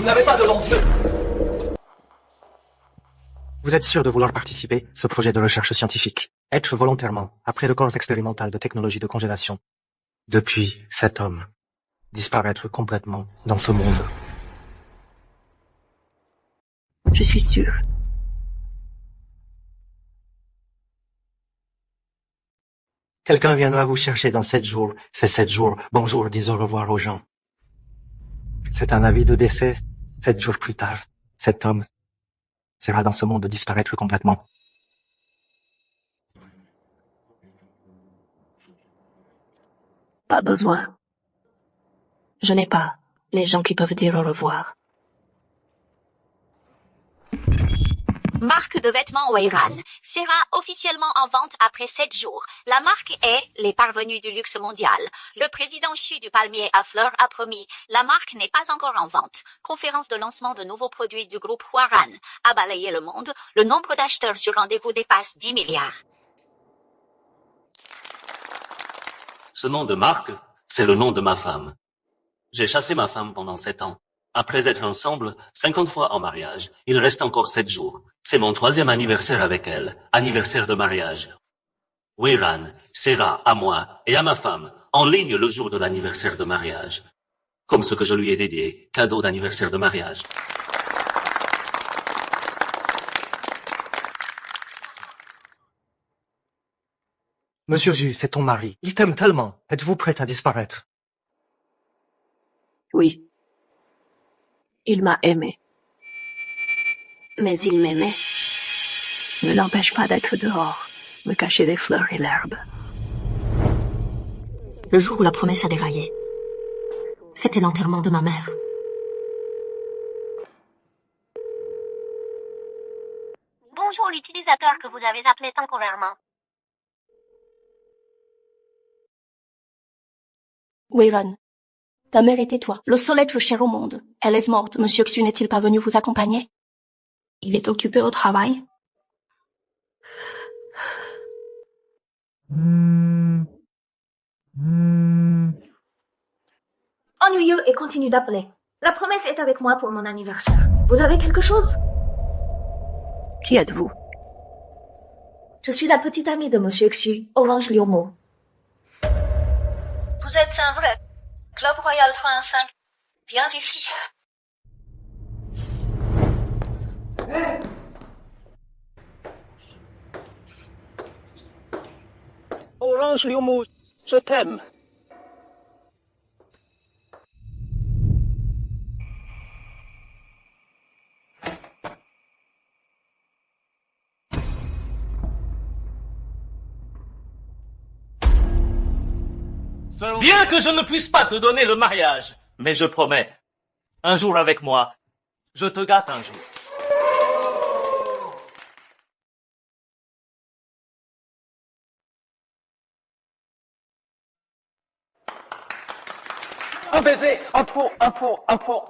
Vous n'avez pas de longs yeux. Vous êtes sûr de vouloir participer à ce projet de recherche scientifique? Être volontairement, après le cours expérimental de technologie de congélation. Depuis cet homme, disparaître complètement dans ce monde. Je suis sûre. Quelqu'un viendra vous chercher dans 7 jours. C'est 7 jours. Bonjour, dis au revoir aux gens. C'est un avis de décès. 7 jours plus tard, cet homme sera dans ce monde de disparaître complètement. Pas besoin. Je n'ai pas les gens qui peuvent dire au revoir. Marque de vêtements Weyran sera officiellement en vente après 7 jours. La marque est les parvenus du luxe mondial. Le président Xu du palmier à fleurs a promis. La marque n'est pas encore en vente. Conférence de lancement de nouveaux produits du groupe Huaran a balayé le monde. Le nombre d'acheteurs sur rendez-vous dépasse 10 milliards. Ce nom de marque, c'est le nom de ma femme. J'ai chassé ma femme pendant 7 ans. Après être ensemble 50 fois en mariage, il reste encore 7 jours. C'est mon 3e anniversaire avec elle, anniversaire de mariage. Weyran sera à moi et à ma femme en ligne le jour de l'anniversaire de mariage. Comme ce que je lui ai dédié, cadeau d'anniversaire de mariage. Monsieur Zhu, c'est ton mari. Il t'aime tellement. Êtes-vous prête à disparaître? Oui. Il m'a aimé. Mais il m'aimait. Ne l'empêche pas d'être dehors, me cacher des fleurs et l'herbe. Le jour où la promesse a déraillé, c'était l'enterrement de ma mère. Bonjour l'utilisateur que vous avez appelé temporairement. Weyran, ta mère était toi, le seul être cher au monde. Elle est morte. Monsieur Xu n'est-il pas venu vous accompagner? Il est occupé au travail. Ennuyeux et continue d'appeler. La promesse est avec moi pour mon anniversaire. Vous avez quelque chose? Qui êtes-vous? Je suis la petite amie de Monsieur Xu, Orange Liumo. Vous êtes un vrai. Club Royal 35. Viens ici. Orange Liumo, je t'aime. Bien que je ne puisse pas te donner le mariage, mais je promets, un jour avec moi, je te gâte un jour. Un baiser, un pot, un pot, un pot.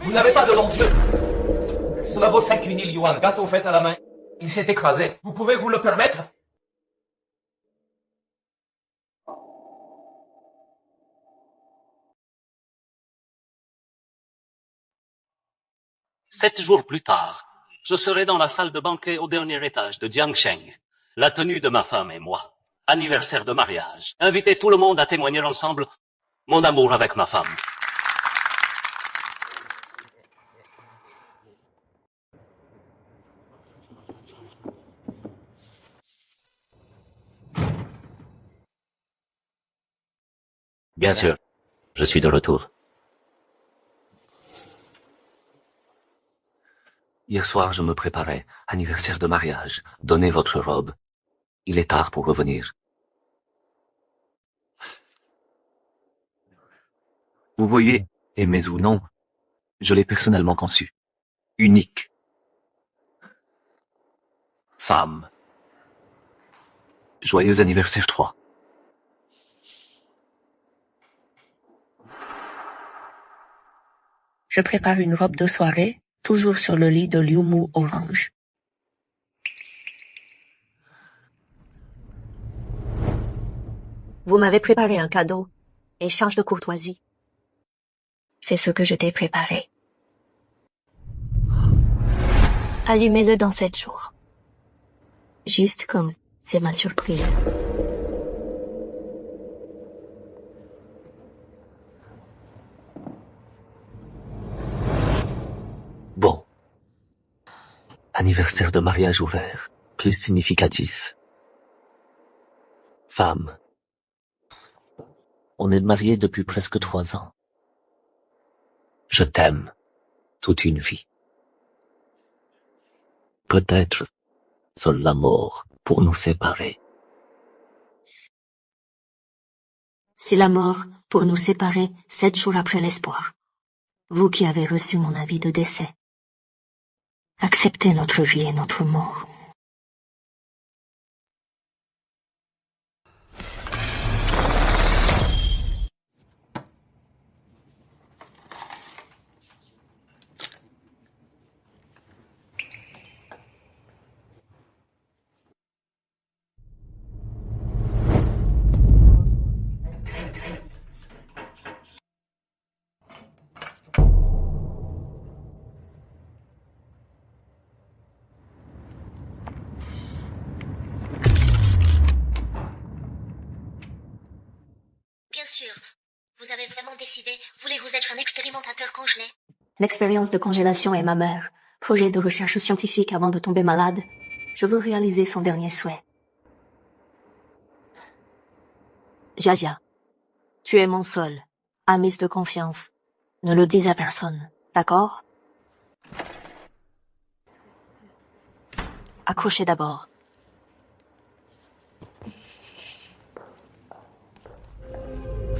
Vous n'avez pas de longs yeux. Cela vaut 5000 yuan, gâteau fait à la main. Il s'est écrasé. Vous pouvez vous le permettre? Sept jours plus tard, je serai dans la salle de banquet au dernier étage de Jiangsheng. La tenue de ma femme et moi. Anniversaire de mariage. Invitez tout le monde à témoigner ensemble mon amour avec ma femme. Bien sûr, je suis de retour. Hier soir, je me préparais. Anniversaire de mariage. Donnez votre robe. Il est tard pour revenir. Vous voyez, aimez ou non, Je l'ai personnellement conçu. Unique. Femme. Joyeux anniversaire 3. Je prépare une robe de soirée, toujours sur le lit de Liu Mu orange. Vous m'avez préparé un cadeau, échange de courtoisie. C'est ce que je t'ai préparé. Allumez-le dans 7 jours. Juste comme c'est ma surprise. Bon. Anniversaire de mariage ouvert, plus significatif. Femme. On est mariés depuis presque 3 ans. Je t'aime. Toute une vie. Peut-être seule la mort pour nous séparer. C'est la mort pour nous séparer 7 jours après l'espoir. Vous qui avez reçu mon avis de décès. Acceptez notre vie et notre mort. Bien sûr. Vous avez vraiment décidé, voulez-vous être un expérimentateur congelé? L'expérience de congélation est ma mère. Projet de recherche scientifique avant de tomber malade. Je veux réaliser son dernier souhait. Jaja, tu es mon seul, ami de confiance. Ne le dis à personne, d'accord? Accrochez d'abord.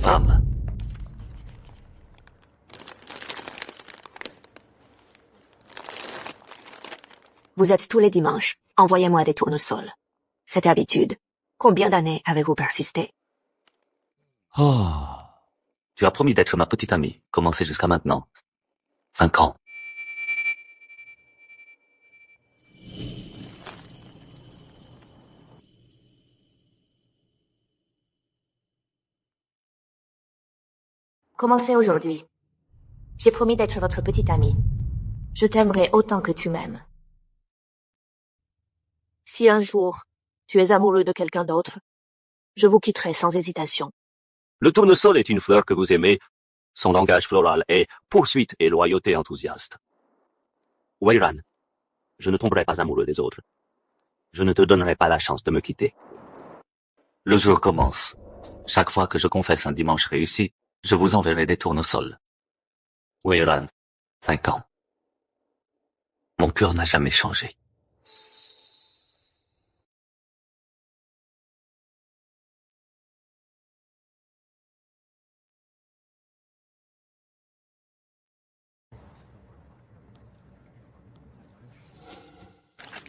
Femme. Vous êtes tous les dimanches. Envoyez-moi des tournesols. Cette habitude. Combien d'années avez-vous persisté? Oh. Tu as promis d'être ma petite amie. Comment c'est jusqu'à maintenant? 5 ans. Commencez aujourd'hui. J'ai promis d'être votre petite amie. Je t'aimerai autant que tu m'aimes. Si un jour, tu es amoureux de quelqu'un d'autre, je vous quitterai sans hésitation. Le tournesol est une fleur que vous aimez. Son langage floral est poursuite et loyauté enthousiaste. Weiran, je ne tomberai pas amoureux des autres. Je ne te donnerai pas la chance de me quitter. Le jour commence. Chaque fois que je confesse un dimanche réussi, je vous enverrai des tournesols. Weiran, 5 ans. Mon cœur n'a jamais changé.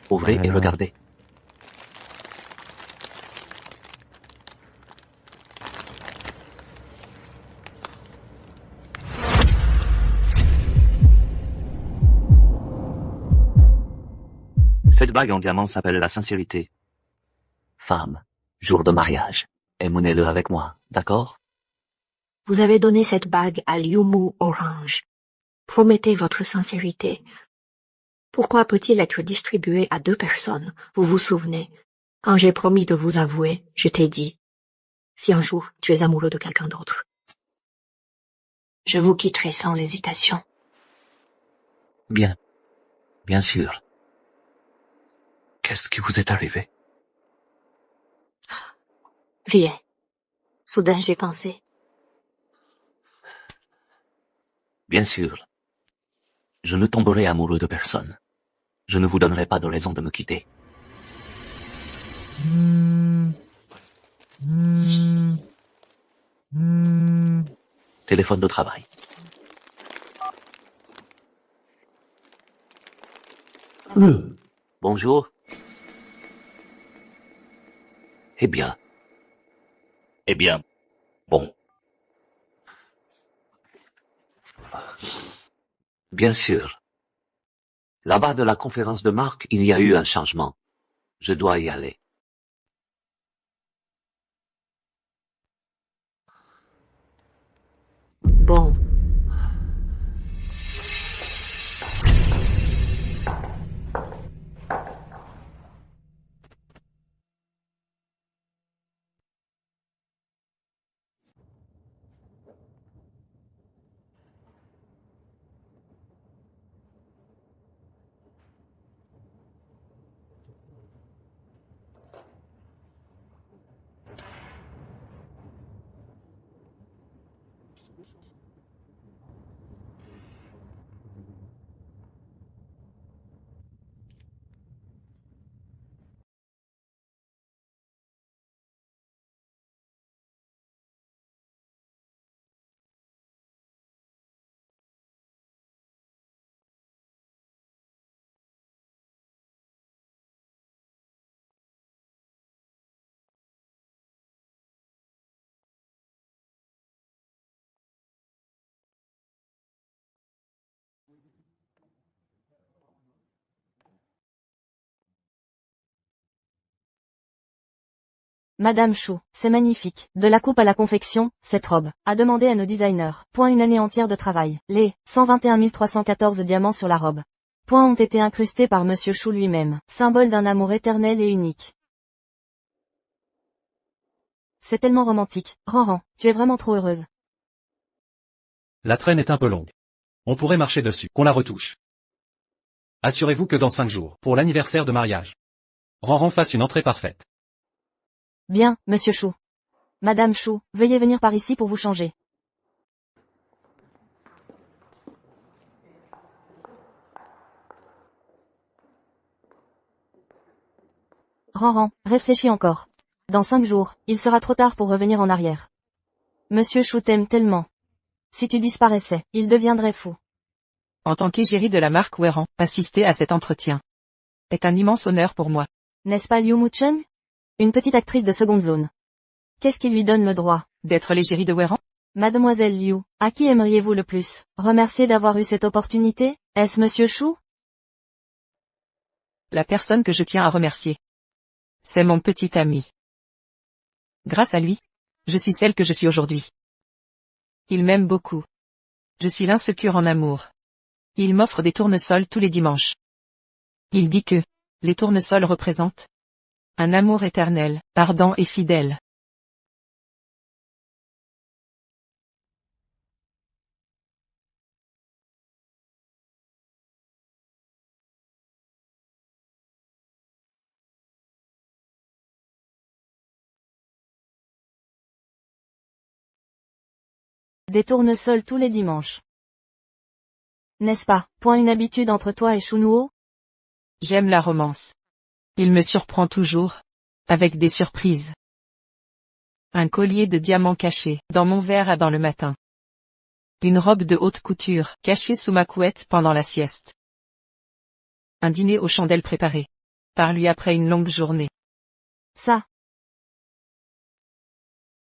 Ouvrez et regardez. Cette bague en diamant s'appelle la sincérité. Femme, jour de mariage, émounez-le avec moi, d'accord? Vous avez donné cette bague à Liu Mu orange. Promettez votre sincérité. Pourquoi peut-il être distribué à 2 personnes? Vous vous souvenez? Quand j'ai promis de vous avouer, je t'ai dit, si un jour tu es amoureux de quelqu'un d'autre, je vous quitterai sans hésitation. Bien. Bien sûr. Qu'est-ce qui vous est arrivé? Rien. Soudain j'ai pensé. Bien sûr. Je ne tomberai amoureux de personne. Je ne vous donnerai pas de raison de me quitter. Téléphone de travail. Bonjour. Eh bien. Eh bien. Bon. Bien sûr. Là-bas de la conférence de marque, il y a eu un changement. Je dois y aller. Bon. Madame Chou, c'est magnifique. De la coupe à la confection, cette robe, a demandé à nos designers. Point une année entière de travail. Les 121 314 diamants sur la robe. Point ont été incrustés par Monsieur Chou lui-même, symbole d'un amour éternel et unique. C'est tellement romantique. Ranran, tu es vraiment trop heureuse. La traîne est un peu longue. On pourrait marcher dessus, qu'on la retouche. Assurez-vous que dans 5 jours, pour l'anniversaire de mariage, Ranran fasse une entrée parfaite. Bien, Monsieur Chou. Madame Chou, veuillez venir par ici pour vous changer. Ranran, réfléchis encore. Dans 5 jours, il sera trop tard pour revenir en arrière. Monsieur Chou t'aime tellement. Si tu disparaissais, il deviendrait fou. En tant qu'égérie de la marque Weran, assister à cet entretien est un immense honneur pour moi. N'est-ce pas Liu Mucheng? Une petite actrice de seconde zone. Qu'est-ce qui lui donne le droit D'être l'égérie de Weran? Mademoiselle Liu, à qui aimeriez-vous le plus remercier d'avoir eu cette opportunité? Est-ce Monsieur Chou? La personne que je tiens à remercier. C'est mon petit ami. Grâce à lui, je suis celle que je suis aujourd'hui. Il m'aime beaucoup. Je suis l'insécure en amour. Il m'offre des tournesols tous les dimanches. Il dit que les tournesols représentent un amour éternel, ardent et fidèle. Des tournesols tous les dimanches. N'est-ce pas, point une habitude entre toi et Chounuo? J'aime la romance. Il me surprend toujours, avec des surprises. Un collier de diamants caché dans mon verre à dans le matin. Une robe de haute couture cachée sous ma couette pendant la sieste. Un dîner aux chandelles préparé par lui après une longue journée. Ça.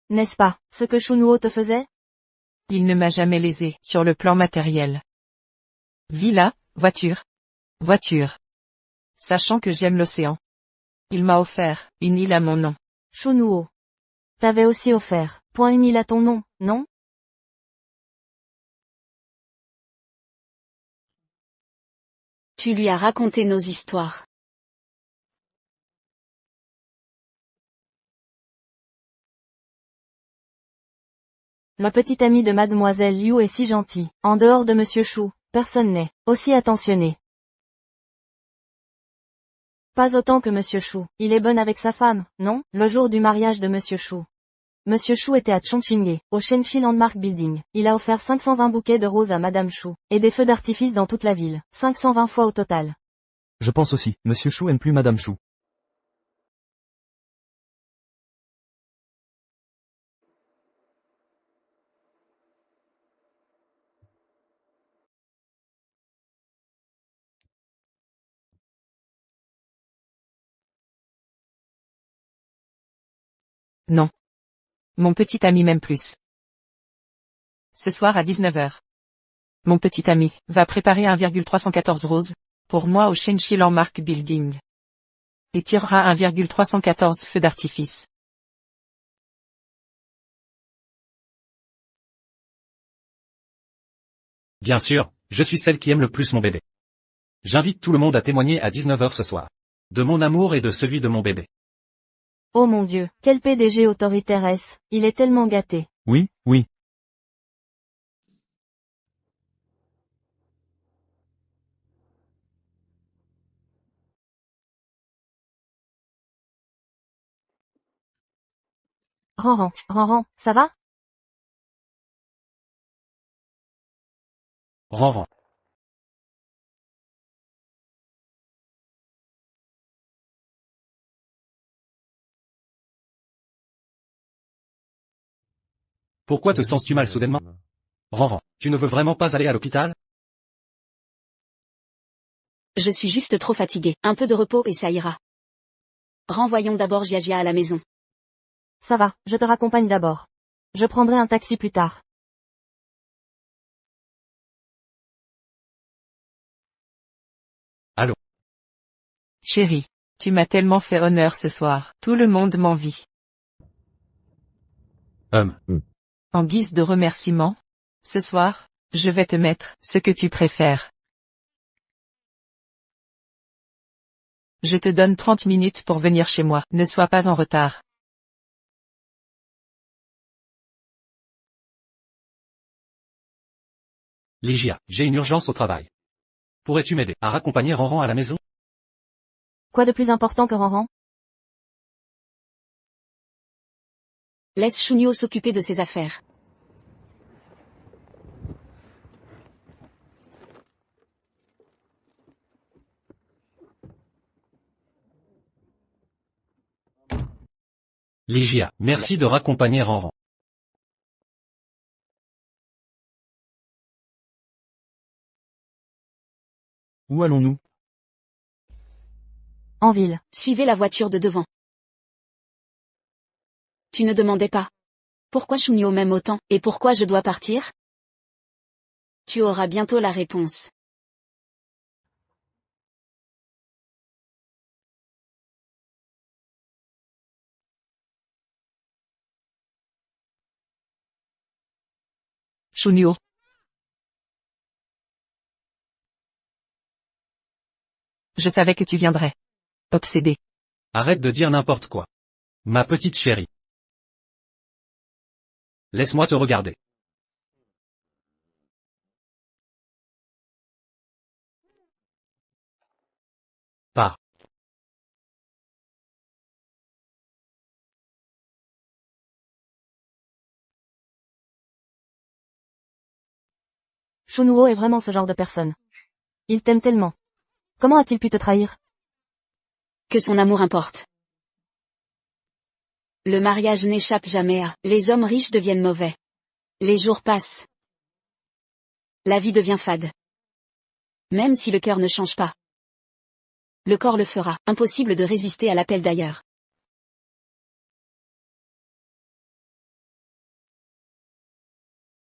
N'est-ce pas, ce que Chounuo te faisait? Il ne m'a jamais lésé sur le plan matériel. Villa, voiture. Voiture. Sachant que j'aime l'océan. Il m'a offert une île à mon nom. Chounuo. T'avais aussi offert, point une île à ton nom, non? Tu lui as raconté nos histoires. La petite amie de Mademoiselle Liu est si gentille. En dehors de Monsieur Chou, personne n'est aussi attentionné. Pas autant que Monsieur Chou. Il est bon avec sa femme, non? Le jour du mariage de Monsieur Chou. Monsieur Chou était à Chongqing, au Shenxi Landmark Building. Il a offert 520 bouquets de roses à Madame Chou, et des feux d'artifice dans toute la ville. 520 fois au total. Je pense aussi, Monsieur Chou aime plus Madame Chou. Non. Mon petit ami m'aime plus. Ce soir à 19 heures. Mon petit ami va préparer 1,314 roses pour moi au Shenchi Landmark Building. Et tirera 1,314 feux d'artifice. Bien sûr, je suis celle qui aime le plus mon bébé. J'invite tout le monde à témoigner à 19 heures ce soir. De mon amour et de celui de mon bébé. Oh mon Dieu, quel PDG autoritaire est-ce, il est tellement gâté. Oui, oui. Ranran, ça va? Ranran. Pourquoi te sens-tu mal soudainement? Ranran, tu ne veux vraiment pas aller à l'hôpital? Je suis juste trop fatiguée. Un peu de repos et ça ira. Renvoyons d'abord Gia à la maison. Ça va, je te raccompagne d'abord. Je prendrai un taxi plus tard. Allô? Chérie, tu m'as tellement fait honneur ce soir. Tout le monde m'envie. En guise de remerciement, ce soir, je vais te mettre ce que tu préfères. Je te donne 30 minutes pour venir chez moi. Ne sois pas en retard. Ligia, j'ai une urgence au travail. Pourrais-tu m'aider à raccompagner Ranran à la maison? Quoi de plus important que Ranran? Laisse Shunio s'occuper de ses affaires. Ligia, merci de raccompagner Ranran. Où allons-nous? En ville. Suivez la voiture de devant. Tu ne demandais pas. Pourquoi Shunio m'aime autant, et pourquoi je dois partir? Tu auras bientôt la réponse. Shunio. Je savais que tu viendrais. Obsédé. Arrête de dire n'importe quoi. Ma petite chérie. Laisse-moi te regarder. Pars. Shunuo est vraiment ce genre de personne. Il t'aime tellement. Comment a-t-il pu te trahir? Que son amour importe. Le mariage n'échappe jamais à. Les hommes riches deviennent mauvais. Les jours passent. La vie devient fade. Même si le cœur ne change pas. Le corps le fera. Impossible de résister à l'appel d'ailleurs.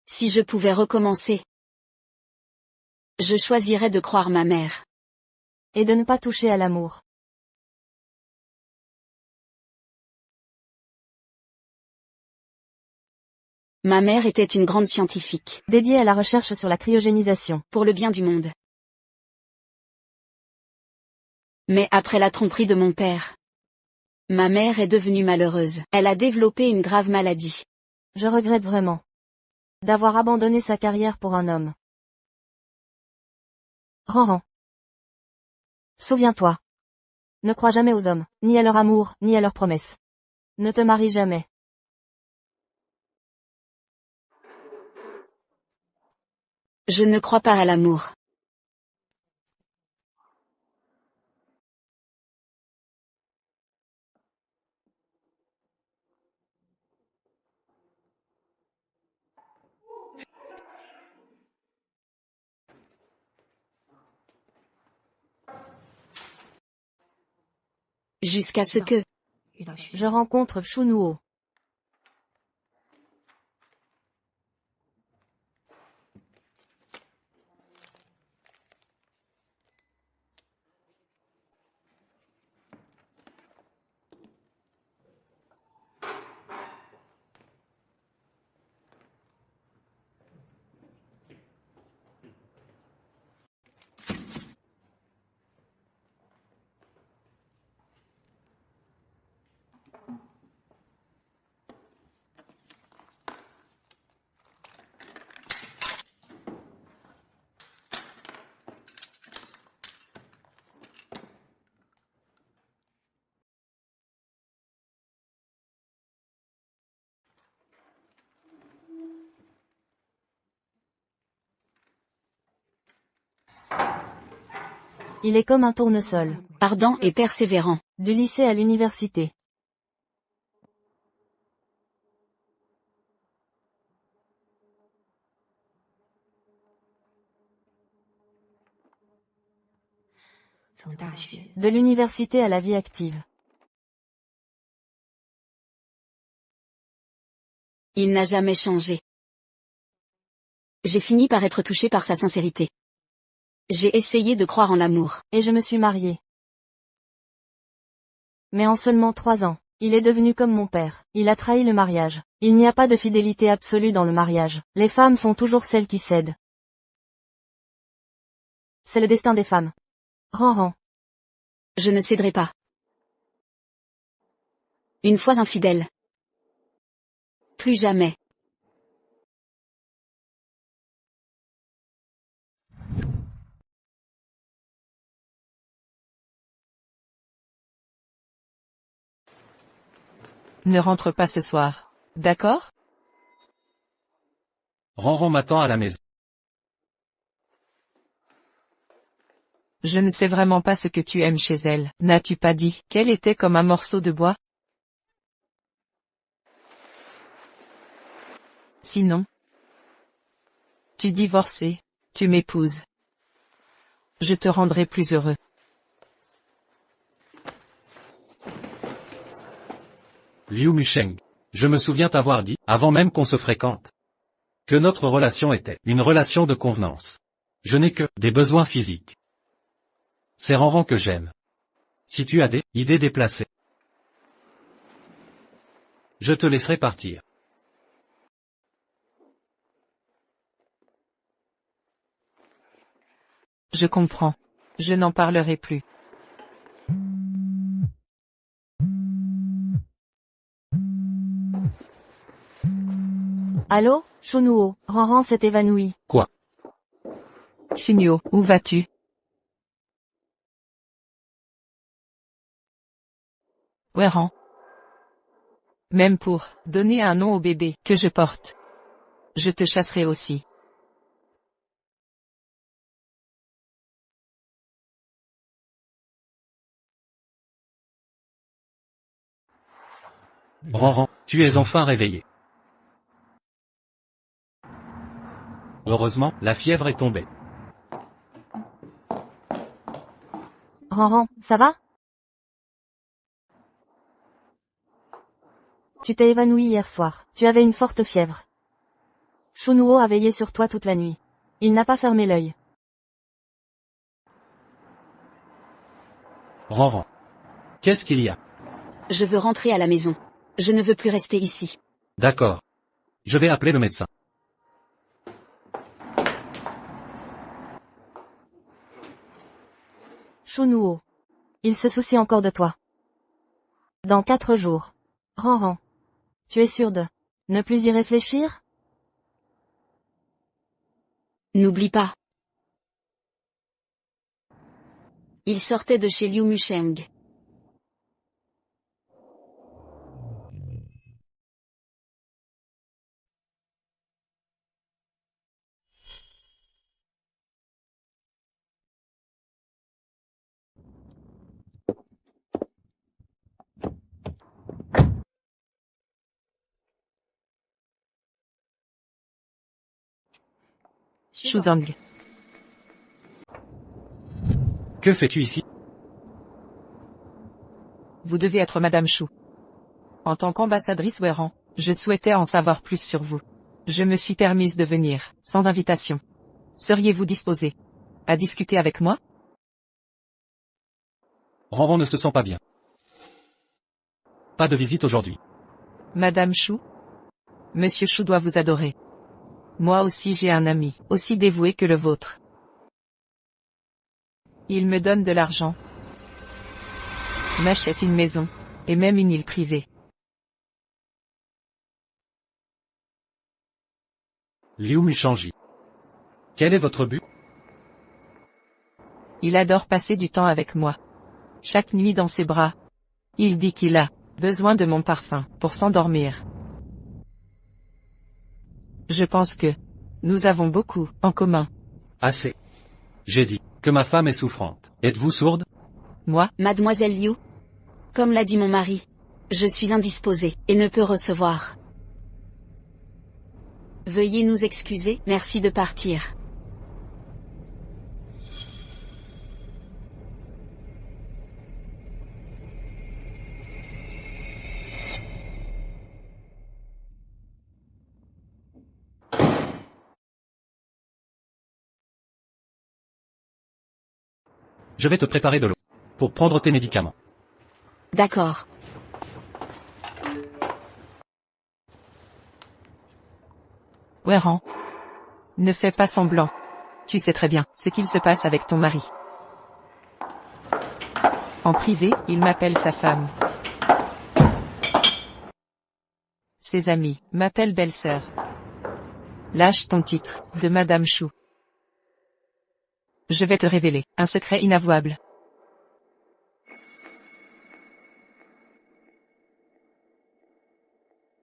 Si je pouvais recommencer, je choisirais de croire ma mère. Et de ne pas toucher à l'amour. Ma mère était une grande scientifique. Dédiée à la recherche sur la cryogénisation. Pour le bien du monde. Mais après la tromperie de mon père, ma mère est devenue malheureuse. Elle a développé une grave maladie. Je regrette vraiment d'avoir abandonné sa carrière pour un homme. Ranran. Souviens-toi. Ne crois jamais aux hommes, ni à leur amour, ni à leurs promesses. Ne te marie jamais. Je ne crois pas à l'amour. Jusqu'à ce que Je rencontre Shunuo. Il est comme un tournesol. Ardent et persévérant. Du lycée à l'université. De l'université à la vie active. Il n'a jamais changé. J'ai fini par être touché par sa sincérité. J'ai essayé de croire en l'amour. Et je me suis mariée. Mais en seulement 3 ans, il est devenu comme mon père. Il a trahi le mariage. Il n'y a pas de fidélité absolue dans le mariage. Les femmes sont toujours celles qui cèdent. C'est le destin des femmes. Ranran. Je ne céderai pas. Une fois infidèle. Plus jamais. Ne rentre pas ce soir. D'accord? Ranran m'attend à la maison. Je ne sais vraiment pas ce que tu aimes chez elle. N'as-tu pas dit qu'elle était comme un morceau de bois? Sinon, tu divorçais, tu m'épouses. Je te rendrai plus heureux. Liu Musheng. Je me souviens t'avoir dit, avant même qu'on se fréquente, que notre relation était une relation de convenance. Je n'ai que des besoins physiques. C'est Ranran que j'aime. Si tu as des idées déplacées, je te laisserai partir. Je comprends. Je n'en parlerai plus. Allô, Shunuo, Ranran s'est évanoui. Quoi? Shunuo, où vas-tu? Weran. Même pour donner un nom au bébé que je porte. Je te chasserai aussi. Ranran, tu es enfin réveillé. Heureusement, la fièvre est tombée. Ranran, ça va? Tu t'es évanoui hier soir. Tu avais une forte fièvre. Shunuo a veillé sur toi toute la nuit. Il n'a pas fermé l'œil. Ranran. Qu'est-ce qu'il y a? Je veux rentrer à la maison. Je ne veux plus rester ici. D'accord. Je vais appeler le médecin. Shunuo. Il se soucie encore de toi. Dans 4 jours. Ranran. Tu es sûr de ne plus y réfléchir? N'oublie pas. Il sortait de chez Liu Musheng. Shuzang. Que fais-tu ici? Vous devez être Madame Shu. En tant qu'ambassadrice Weran, je souhaitais en savoir plus sur vous. Je me suis permise de venir, sans invitation. Seriez-vous disposé à discuter avec moi? Ranran ne se sent pas bien. Pas de visite aujourd'hui. Madame Shu? Monsieur Shu doit vous adorer. Moi aussi j'ai un ami, aussi dévoué que le vôtre. Il me donne de l'argent, m'achète une maison, et même une île privée. Liu Mushangi. Quel est votre but? Il adore passer du temps avec moi. Chaque nuit dans ses bras. Il dit qu'il a besoin de mon parfum pour s'endormir. Je pense que nous avons beaucoup en commun. Assez. J'ai dit que ma femme est souffrante. Êtes-vous sourde? Moi? Mademoiselle Liu. Comme l'a dit mon mari. Je suis indisposée, et ne peux recevoir. Veuillez nous excuser, merci de partir. Je vais te préparer de l'eau. Pour prendre tes médicaments. D'accord. Weiran. Ne fais pas semblant. Tu sais très bien ce qu'il se passe avec ton mari. En privé, il m'appelle sa femme. Ses amis m'appellent belle-sœur. Lâche ton titre, de Madame Chou. Je vais te révéler un secret inavouable.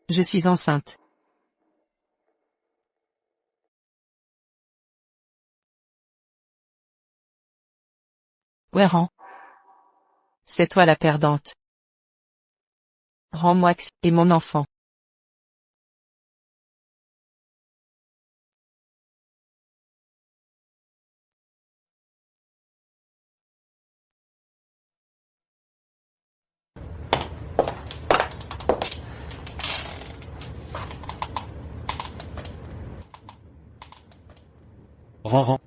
Je suis enceinte. Weiran. C'est toi la perdante. Rends-moi Xu et mon enfant. Ran.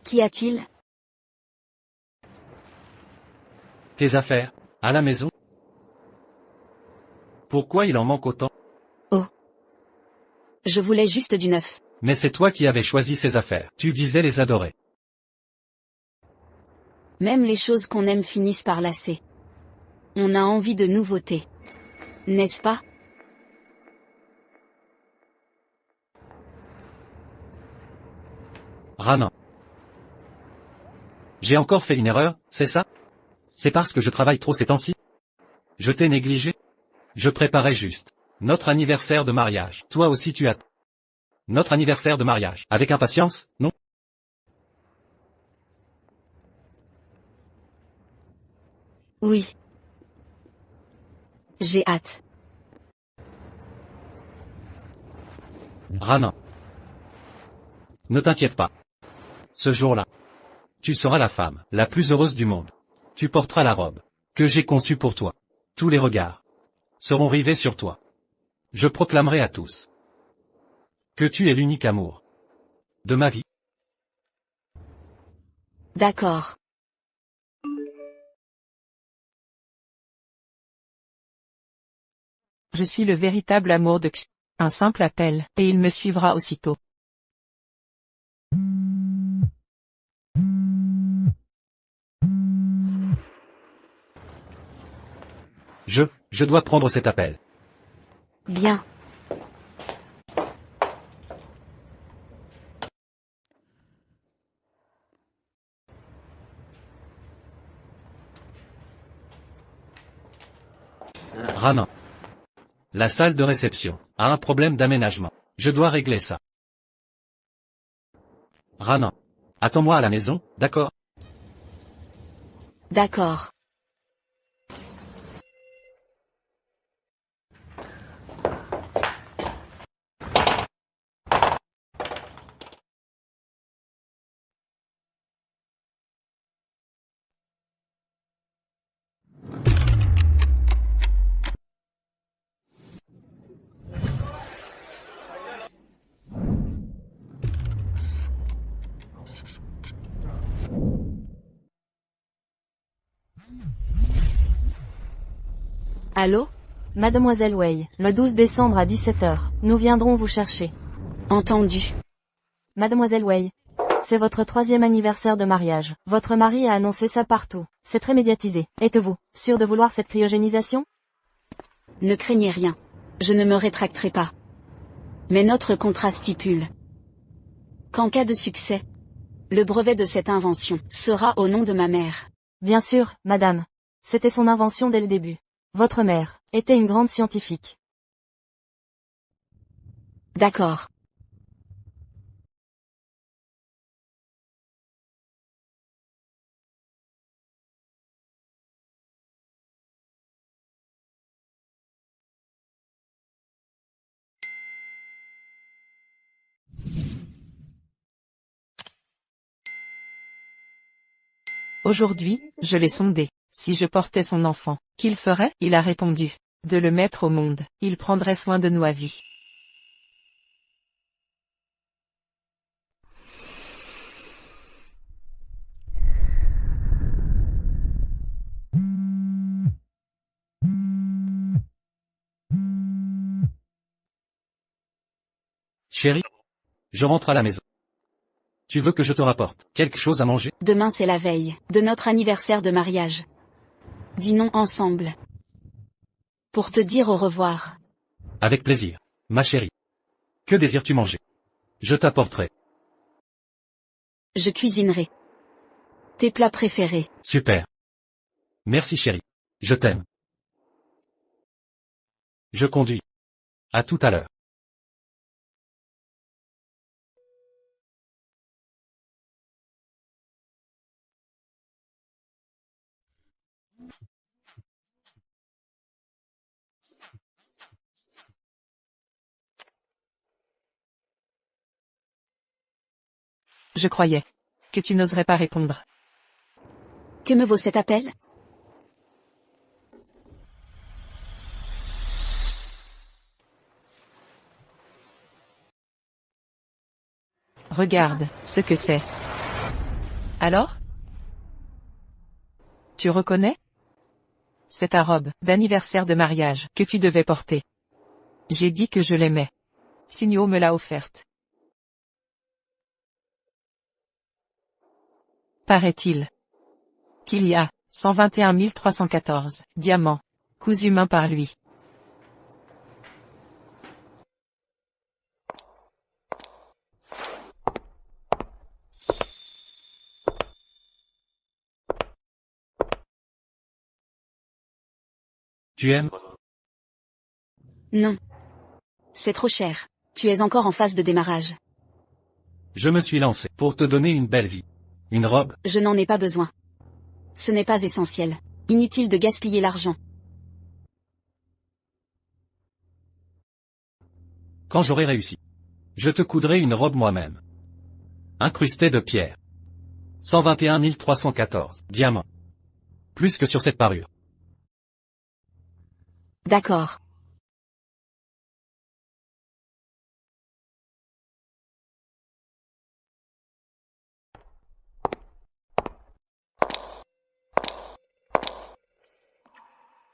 Qu'y a-t-il? Tes affaires, à la maison? Pourquoi il en manque autant? Oh. Je voulais juste du neuf. Mais c'est toi qui avais choisi ces affaires. Tu disais les adorer. Même les choses qu'on aime finissent par lasser. On a envie de nouveautés. N'est-ce pas? Rana. J'ai encore fait une erreur, c'est ça? C'est parce que je travaille trop ces temps-ci? Je t'ai négligé? Je préparais juste notre anniversaire de mariage. Toi aussi tu attends. Notre anniversaire de mariage. Avec impatience, non? Oui. J'ai hâte. Rana. Ne t'inquiète pas. Ce jour-là, tu seras la femme la plus heureuse du monde. Tu porteras la robe que j'ai conçue pour toi. Tous les regards seront rivés sur toi. Je proclamerai à tous que tu es l'unique amour de ma vie. D'accord. Je suis le véritable amour de Xu. Un simple appel, et il me suivra aussitôt. Je dois prendre cet appel. Bien. Rana. La salle de réception a un problème d'aménagement. Je dois régler ça. Rana. Attends-moi à la maison, d'accord? D'accord. Allô? Mademoiselle Wei, le 12 décembre à 17h, nous viendrons vous chercher. Entendu. Mademoiselle Wei, c'est votre 3e anniversaire de mariage. Votre mari a annoncé ça partout. C'est très médiatisé. Êtes-vous sûr de vouloir cette cryogénisation? Ne craignez rien. Je ne me rétracterai pas. Mais notre contrat stipule qu'en cas de succès, le brevet de cette invention sera au nom de ma mère. Bien sûr, madame. C'était son invention dès le début. Votre mère était une grande scientifique. D'accord. Aujourd'hui, je l'ai sondé. Si je portais son enfant, qu'il ferait? Il a répondu. De le mettre au monde. Il prendrait soin de nous à vie. Chérie, je rentre à la maison. Tu veux que je te rapporte quelque chose à manger? Demain c'est la veille de notre anniversaire de mariage. Dînons ensemble. Pour te dire au revoir. Avec plaisir, ma chérie. Que désires-tu manger? Je t'apporterai. Je cuisinerai. Tes plats préférés. Super. Merci chérie. Je t'aime. Je conduis. À tout à l'heure. Je croyais que tu n'oserais pas répondre. Que me vaut cet appel? Regarde ce que c'est. Alors? Tu reconnais? C'est ta robe d'anniversaire de mariage que tu devais porter. J'ai dit que je l'aimais. Signo me l'a offerte. Paraît-il qu'il y a 121 314 diamants cousus main par lui. Tu aimes? Non. C'est trop cher. Tu es encore en phase de démarrage. Je me suis lancé pour te donner une belle vie. Une robe? Je n'en ai pas besoin. Ce n'est pas essentiel. Inutile de gaspiller l'argent. Quand j'aurai réussi, je te coudrai une robe moi-même. Incrustée de pierres. 121 314 diamants. Plus que sur cette parure. D'accord.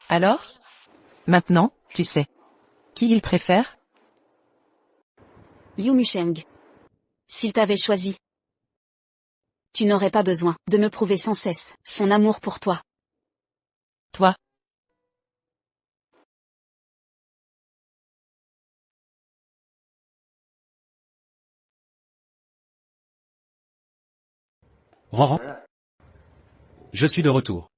Alors? Maintenant, tu sais. Qui il préfère? Liu Musheng. S'il t'avait choisi, tu n'aurais pas besoin de me prouver sans cesse son amour pour toi. Toi? Ran. Je suis de retour.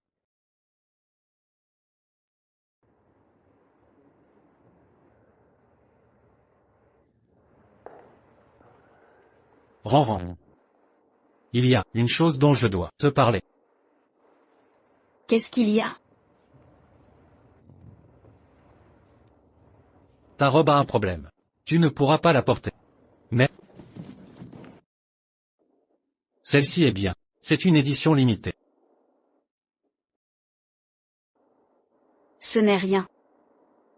Ran. Il y a une chose dont je dois te parler. Qu'est-ce qu'il y a? Ta robe a un problème. Tu ne pourras pas la porter. Mais celle-ci est bien. C'est une édition limitée. Ce n'est rien.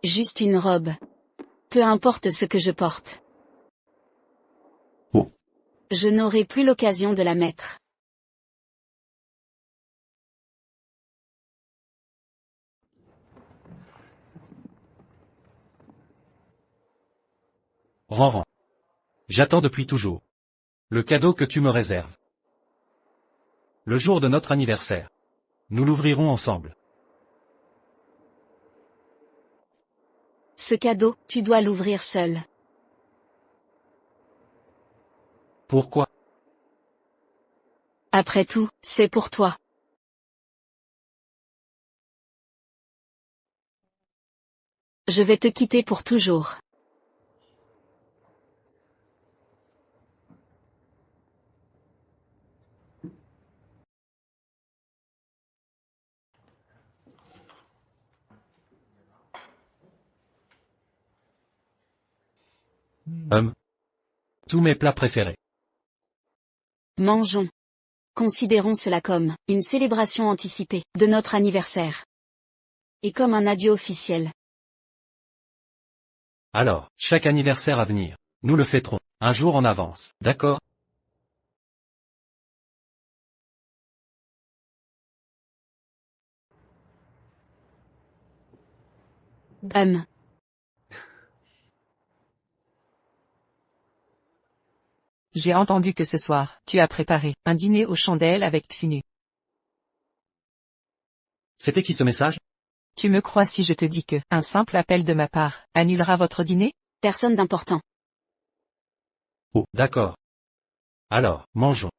Juste une robe. Peu importe ce que je porte. Oh. Je n'aurai plus l'occasion de la mettre. Ran. J'attends depuis toujours. Le cadeau que tu me réserves. Le jour de notre anniversaire. Nous l'ouvrirons ensemble. Ce cadeau, tu dois l'ouvrir seul. Pourquoi? Après tout, c'est pour toi. Je vais te quitter pour toujours. Tous mes plats préférés. Mangeons. Considérons cela comme une célébration anticipée de notre anniversaire. Et comme un adieu officiel. Alors, chaque anniversaire à venir, nous le fêterons, un jour en avance, d'accord? J'ai entendu que ce soir, tu as préparé un dîner aux chandelles avec Xunu. C'était qui ce message? Tu me crois si je te dis que un simple appel de ma part annulera votre dîner? Personne d'important. Oh, d'accord. Alors, mangeons.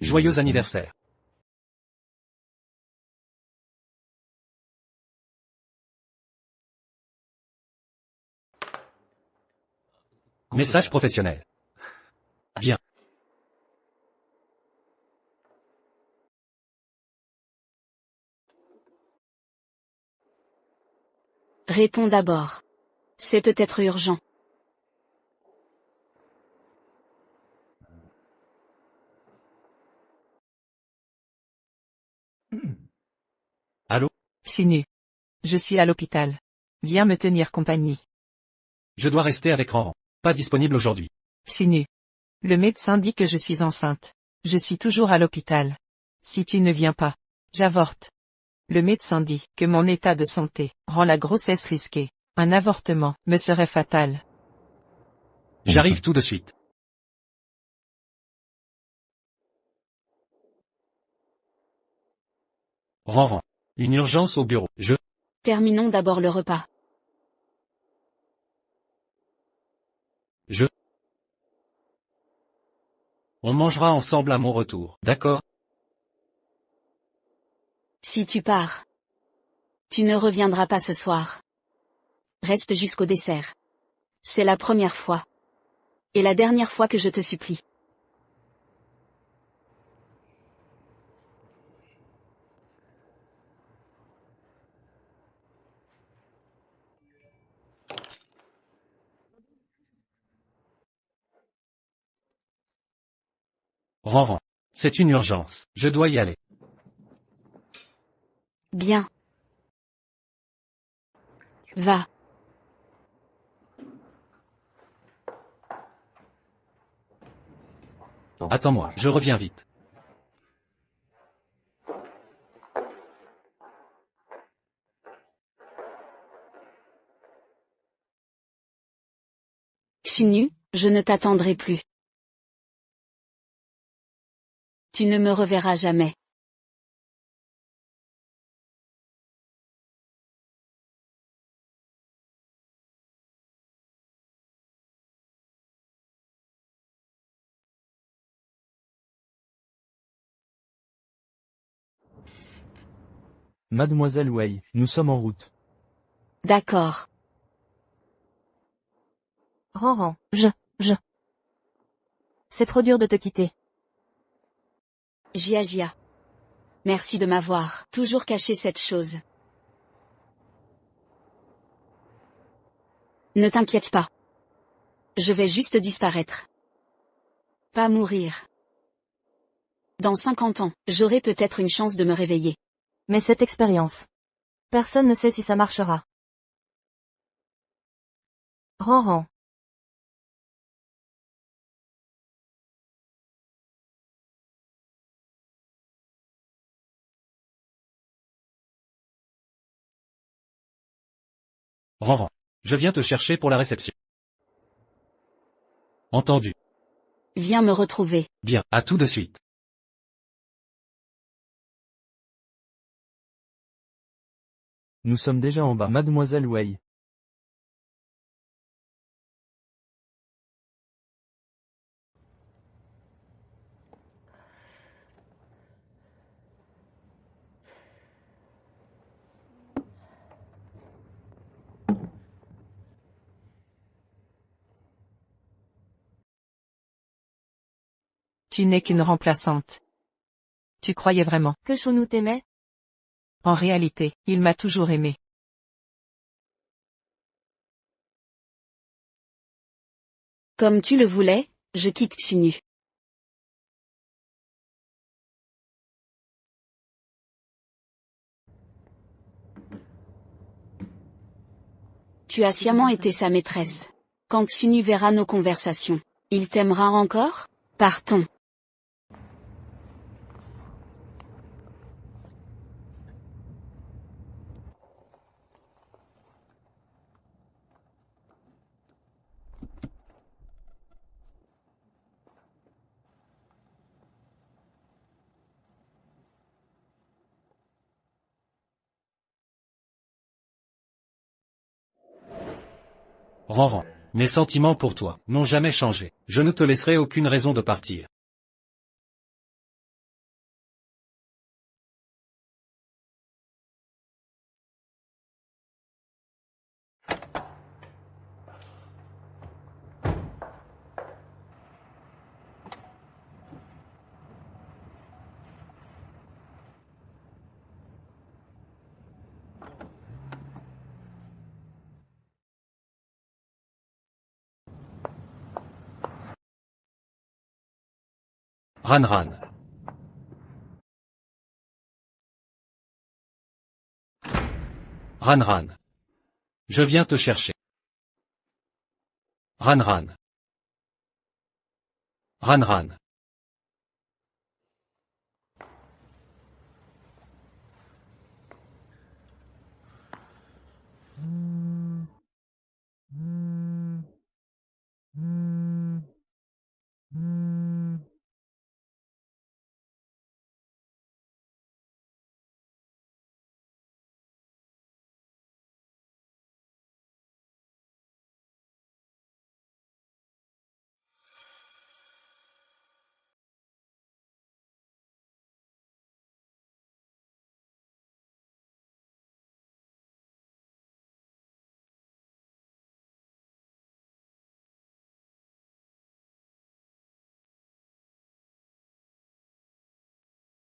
Joyeux anniversaire. Message professionnel. Bien. Réponds d'abord. C'est peut-être urgent. Allô? Xunu. Je suis à l'hôpital. Viens me tenir compagnie. Je dois rester avec Ranran. Pas disponible aujourd'hui. Xunu. Le médecin dit que je suis enceinte. Je suis toujours à l'hôpital. Si tu ne viens pas, j'avorte. Le médecin dit que mon état de santé rend la grossesse risquée. Un avortement me serait fatal. J'arrive tout de suite. Ranran. Une urgence au bureau. Terminons d'abord le repas. On mangera ensemble à mon retour, d'accord? Si tu pars, tu ne reviendras pas ce soir. Reste jusqu'au dessert. C'est la première fois. Et la dernière fois que je te supplie. Ranran. C'est une urgence. Je dois y aller. Bien. Va. Attends-moi, je reviens vite. Xunu, je ne t'attendrai plus. Tu ne me reverras jamais. Mademoiselle Wei, nous sommes en route. D'accord. Ranran, C'est trop dur de te quitter. Gia. Merci de m'avoir toujours caché cette chose. Ne t'inquiète pas. Je vais juste disparaître. Pas mourir. Dans 50 ans, j'aurai peut-être une chance de me réveiller. Mais cette expérience. Personne ne sait si ça marchera. Ranran. Ranran. Je viens te chercher pour la réception. Entendu. Viens me retrouver. Bien, à tout de suite. Nous sommes déjà en bas. Mademoiselle Wei. Tu n'es qu'une remplaçante. Tu croyais vraiment Que Shunu t'aimait? En réalité, il m'a toujours aimé. Comme tu le voulais, Je quitte Xunu. Tu as sciemment été sa maîtresse. Quand Xunu verra nos conversations, il t'aimera encore? Partons. Ranran, mes sentiments pour toi n'ont jamais changé. Je ne te laisserai aucune raison de partir. Ranran. Ranran. Je viens te chercher. Ranran. Ranran.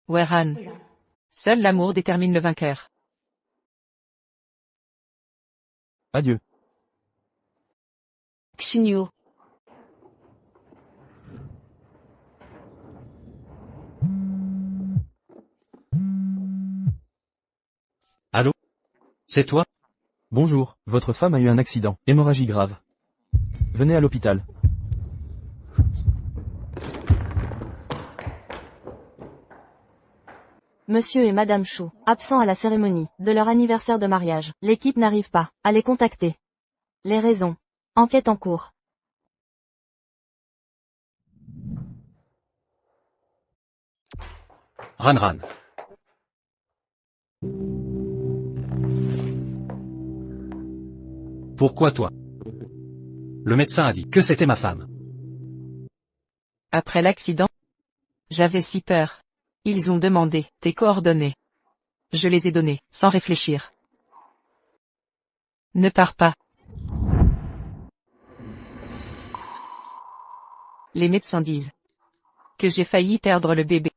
Weyran. Seul l'amour détermine le vainqueur. Adieu. Xunio. Allô? C'est toi? Bonjour, votre femme a eu un accident, hémorragie grave. Venez à l'hôpital. Monsieur et Madame Chou, absents à la cérémonie de leur anniversaire de mariage. L'équipe n'arrive pas à les contacter. Les raisons. Enquête en cours. Ranran. Pourquoi toi? Le médecin a dit que c'était ma femme. Après l'accident, j'avais si peur. Ils ont demandé tes coordonnées. Je les ai données, sans réfléchir. Ne pars pas. Les médecins disent que j'ai failli perdre le bébé.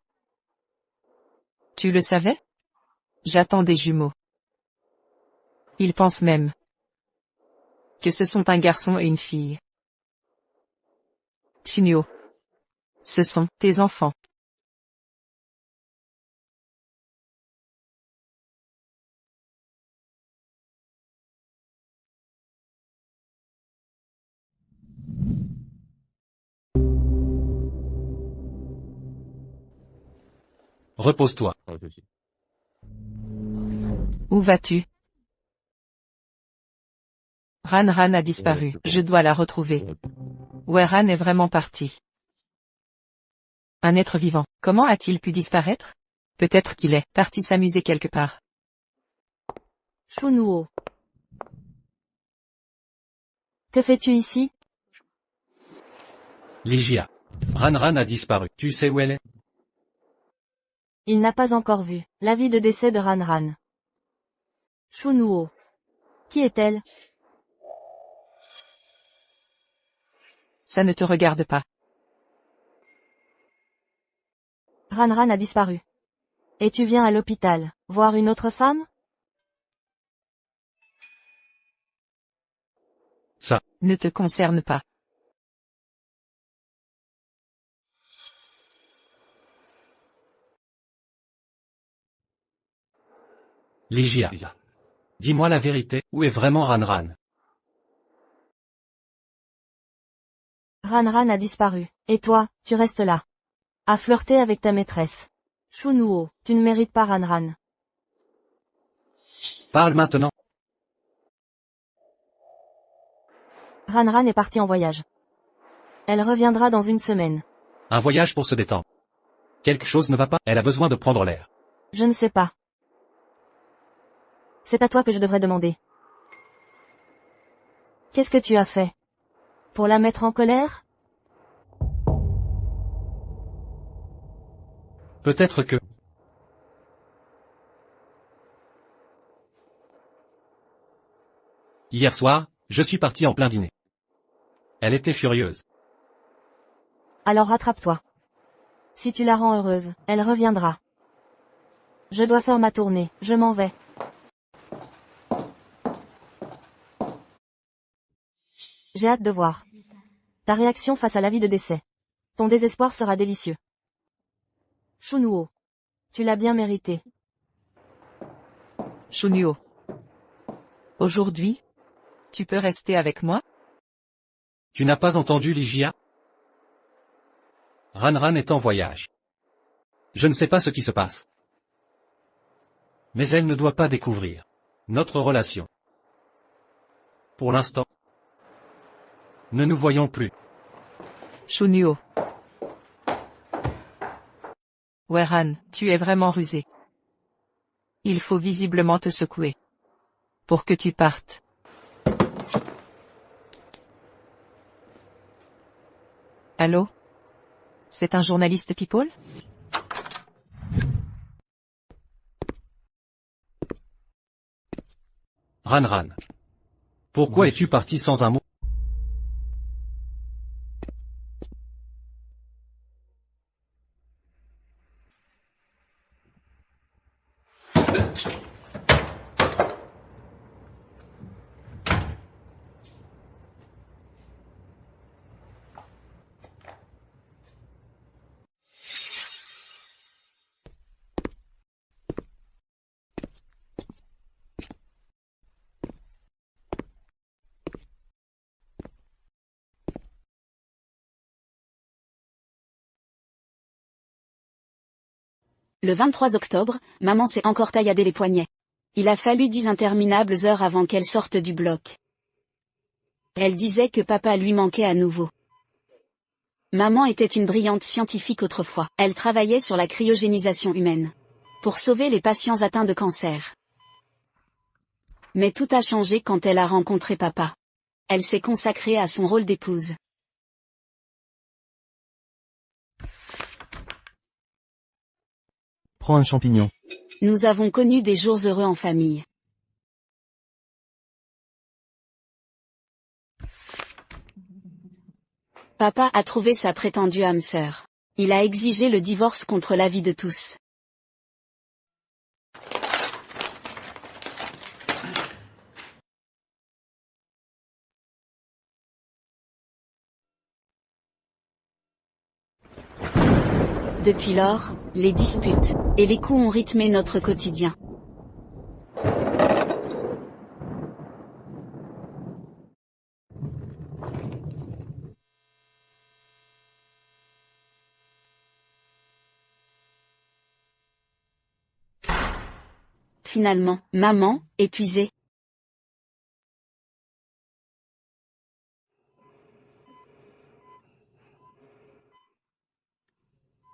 Tu le savais? J'attends des jumeaux. Ils pensent même que ce sont un garçon et une fille. Xunio. Ce sont tes enfants. Repose-toi. Où vas-tu? Ranran a disparu. Je dois la retrouver. Weyran est vraiment parti. Un être vivant. Comment a-t-il pu disparaître? Peut-être qu'il est parti s'amuser quelque part. Shunuo. Que fais-tu ici? Ligia. Ranran a disparu. Tu sais où elle est? Il n'a pas encore vu l'avis de décès de Ranran. Shunuo. Qui est-elle? Ça ne te regarde pas. Ranran a disparu. Et tu viens à l'hôpital, voir une autre femme? Ça ne te concerne pas. Ligia. Dis-moi la vérité, où est vraiment Ranran? Ranran a disparu. Et toi, tu restes là. À flirter avec ta maîtresse. Shunuo, tu ne mérites pas Ranran. Parle maintenant. Ranran est partie en voyage. Elle reviendra dans une semaine. Un voyage pour se détendre. Quelque chose ne va pas, elle a besoin de prendre l'air. Je ne sais pas. C'est à toi que je devrais demander. Qu'est-ce que tu as fait? Pour la mettre en colère? Peut-être que... Hier soir, je suis parti en plein dîner. Elle était furieuse. Alors rattrape-toi. Si tu la rends heureuse, elle reviendra. Je dois faire ma tournée, je m'en vais. J'ai hâte de voir ta réaction face à l'avis de décès. Ton désespoir sera délicieux. Shunuo. Tu l'as bien mérité. Shunuo. Aujourd'hui, tu peux rester avec moi? Tu n'as pas entendu Ligia? Ranran est en voyage. Je ne sais pas ce qui se passe. Mais elle ne doit pas découvrir notre relation. Pour l'instant, ne nous voyons plus. Shunuo. Weran, tu es vraiment rusé. Il faut visiblement te secouer. Pour que tu partes. Allô? C'est un journaliste People? Ranran. Pourquoi es-tu parti sans un mot? Le 23 octobre, maman s'est encore tailladé les poignets. Il a fallu 10 interminables heures avant qu'elle sorte du bloc. Elle disait que papa lui manquait à nouveau. Maman était une brillante scientifique autrefois. Elle travaillait sur la cryogénisation humaine. Pour sauver les patients atteints de cancer. Mais tout a changé quand elle a rencontré papa. Elle s'est consacrée à son rôle d'épouse. Prends un champignon. Nous avons connu des jours heureux en famille. Papa a trouvé sa prétendue âme sœur. Il a exigé le divorce contre l'avis de tous. Depuis lors, les disputes et les coups ont rythmé notre quotidien. Finalement, maman, épuisée.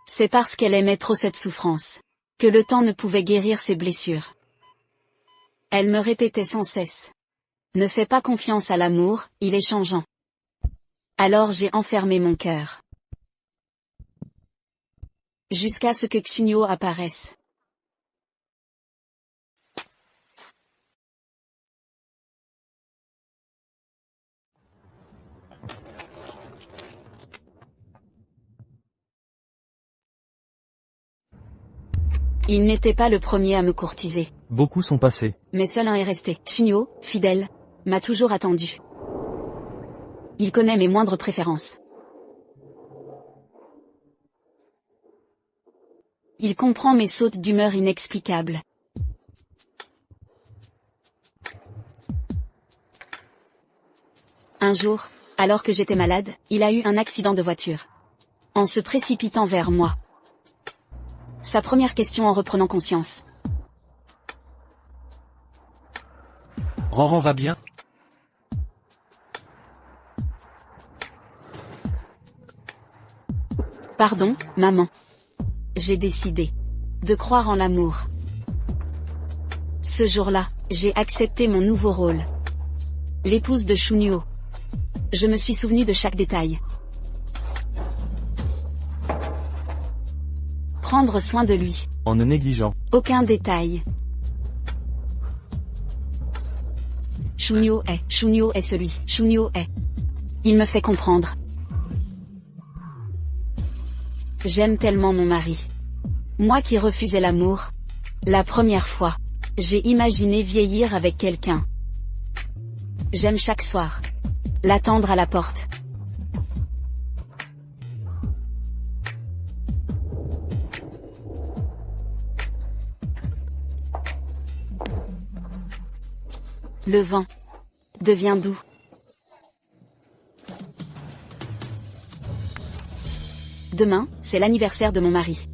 C'est parce qu'elle aimait trop cette souffrance que le temps ne pouvait guérir ses blessures. Elle me répétait sans cesse. Ne fais pas confiance à l'amour, il est changeant. Alors j'ai enfermé mon cœur. Jusqu'à ce que Xunyo apparaisse. Il n'était pas le premier à me courtiser. Beaucoup sont passés. Mais seul un est resté. Xunyo, fidèle, m'a toujours attendu. Il connaît mes moindres préférences. Il comprend mes sautes d'humeur inexplicables. Un jour, alors que j'étais malade, il a eu un accident de voiture. En se précipitant vers moi. Sa première question en reprenant conscience. Ranran va bien? Pardon, maman. J'ai décidé de croire en l'amour. Ce jour-là, j'ai accepté mon nouveau rôle. L'épouse de Shunyo. Je me suis souvenu de chaque détail. Prendre soin de lui. En ne négligeant Aucun détail. Shunyo est celui. Shunyo est. Il me fait comprendre. J'aime tellement mon mari. Moi qui refusais l'amour. La première fois, j'ai imaginé vieillir avec quelqu'un. J'aime chaque soir l'attendre à la porte. Le vent devient doux. Demain, c'est l'anniversaire de mon mari.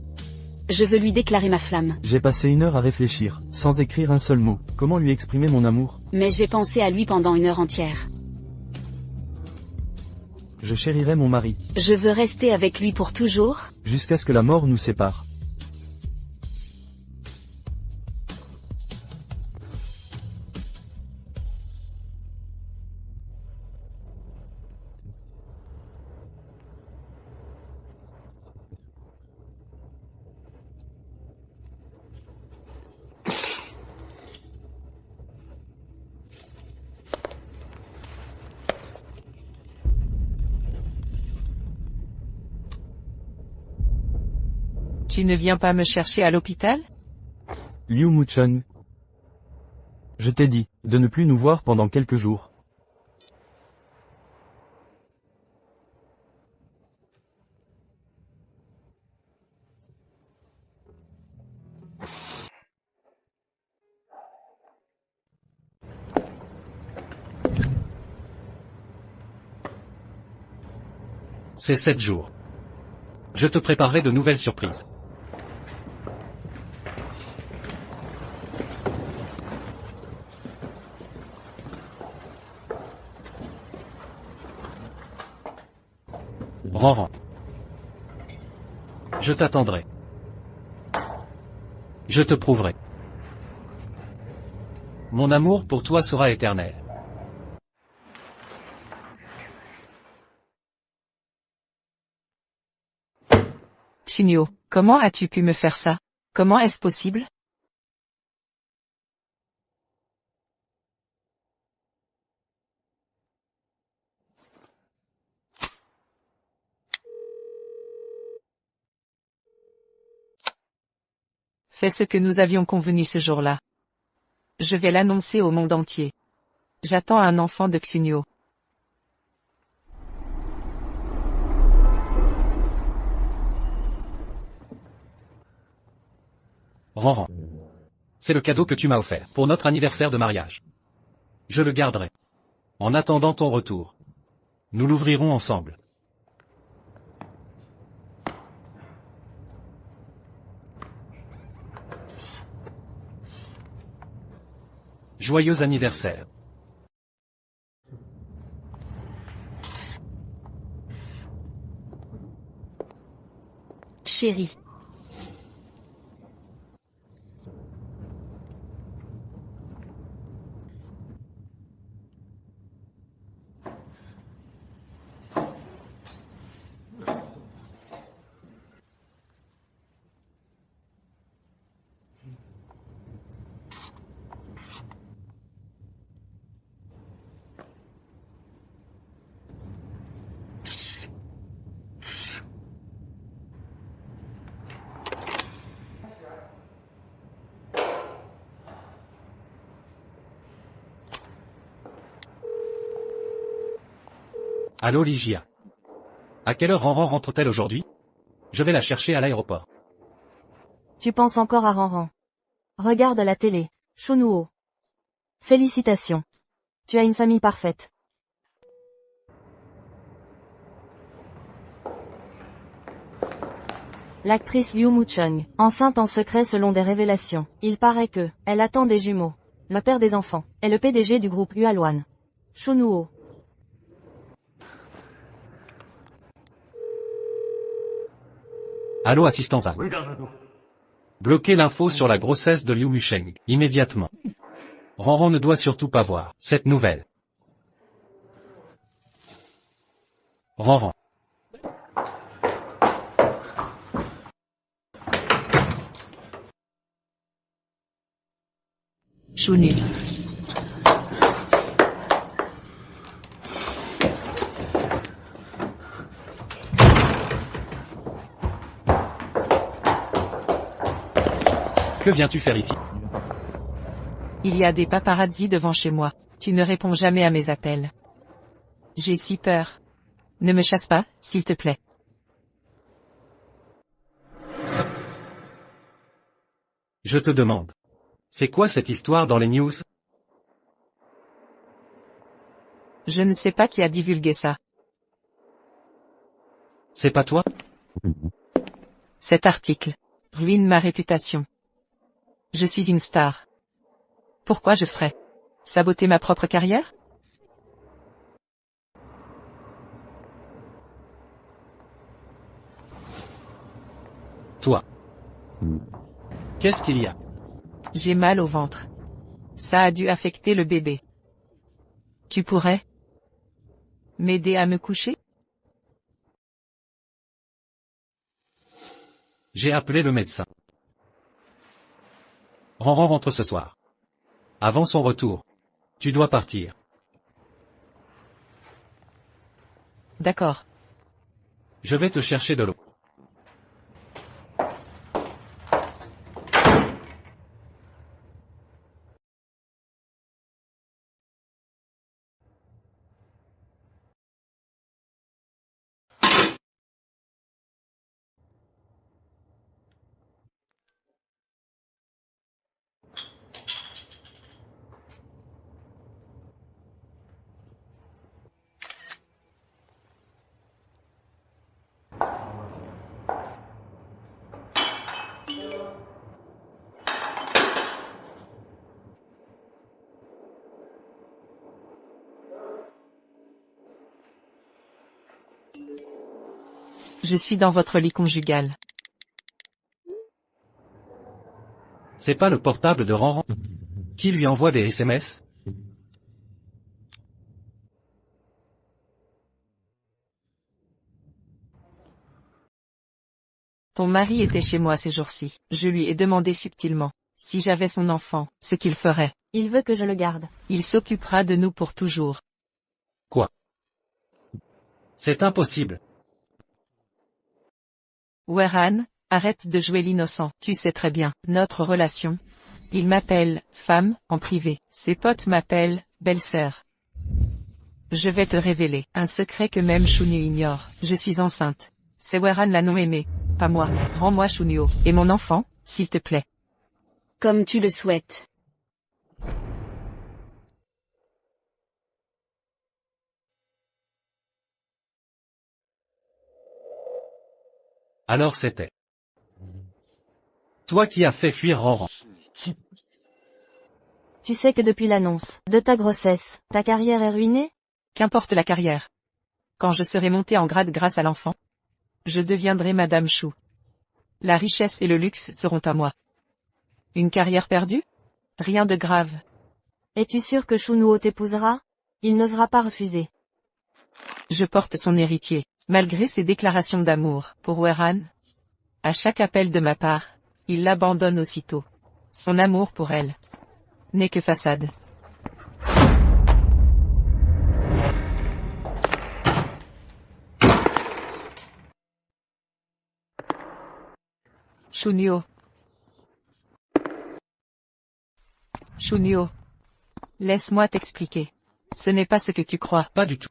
Je veux lui déclarer ma flamme. J'ai passé 1 heure à réfléchir, sans écrire un seul mot. Comment lui exprimer mon amour? Mais j'ai pensé à lui pendant 1 heure entière. Je chérirai mon mari, Je veux rester avec lui pour toujours. jusqu'à ce que la mort nous sépare. Tu ne viens pas me chercher à l'hôpital? Liu Mucheng. Je t'ai dit de ne plus nous voir pendant quelques jours. C'est 7 jours. Je te préparerai de nouvelles surprises. Ranran. Je t'attendrai. Je te prouverai. Mon amour pour toi sera éternel. Shunyo, comment as-tu pu me faire ça? Comment est-ce possible? Fais ce que nous avions convenu ce jour-là. Je vais l'annoncer au monde entier. J'attends un enfant de Xunyo. Ranran. C'est le cadeau que tu m'as offert pour notre anniversaire de mariage. Je le garderai. En attendant ton retour. Nous l'ouvrirons ensemble. Joyeux anniversaire. Chérie. Allô Ligia. À quelle heure Ranran rentre-t-elle aujourd'hui? Je vais la chercher à l'aéroport. Tu penses encore à Ranran. Regarde la télé, Shunyo. Félicitations. Tu as une famille parfaite. L'actrice Liu Mucheng, enceinte en secret selon des révélations. Il paraît que, elle attend des jumeaux. Le père des enfants, est le PDG du groupe Yualuan. Shu Nuo. Allô assistant Zhang. Bloquez l'info sur la grossesse de Liu Mucheng, immédiatement. Ronron ne doit surtout pas voir cette nouvelle. Ronron. Chou-nu. Que viens-tu faire ici? Il y a des paparazzi devant chez moi. Tu ne réponds jamais à mes appels. J'ai si peur. Ne me chasse pas, s'il te plaît. Je te demande. C'est quoi cette histoire dans les news? Je ne sais pas qui a divulgué ça. C'est pas toi? Cet article ruine ma réputation. Je suis une star. Pourquoi je ferais saboter ma propre carrière? Toi. Qu'est-ce qu'il y a? J'ai mal au ventre. Ça a dû affecter le bébé. Tu pourrais m'aider à me coucher? J'ai appelé le médecin. Ronron rentre ce soir. Avant son retour, tu dois partir. D'accord. Je vais te chercher de l'eau. Je suis dans votre lit conjugal. C'est pas le portable de Ronron qui lui envoie des SMS? Ton mari était chez moi ces jours-ci. Je lui ai demandé subtilement si j'avais son enfant, ce qu'il ferait. Il veut que je le garde. Il s'occupera de nous pour toujours. Quoi? C'est impossible. Werhan, arrête de jouer l'innocent. Tu sais très bien, notre relation. Il m'appelle, femme, en privé. Ses potes m'appellent, belle-sœur. Je vais te révéler un secret que même Shunyu ignore. Je suis enceinte. C'est Werhan la non-aimée, pas moi. Rends-moi Shunyu. Et mon enfant, s'il te plaît. Comme tu le souhaites. Alors c'était toi qui as fait fuir Ronron. Tu sais que depuis l'annonce de ta grossesse, ta carrière est ruinée? Qu'importe la carrière. Quand je serai montée en grade grâce à l'enfant, je deviendrai Madame Shu. La richesse et le luxe seront à moi. Une carrière perdue? Rien de grave. Es-tu sûr que Shu Nuo t'épousera? Il n'osera pas refuser. Je porte son héritier, malgré ses déclarations d'amour pour Werhan. À chaque appel de ma part, il l'abandonne aussitôt. Son amour pour elle n'est que façade. Shunyo. Shunyo. Laisse-moi t'expliquer. Ce n'est pas ce que tu crois. Pas du tout.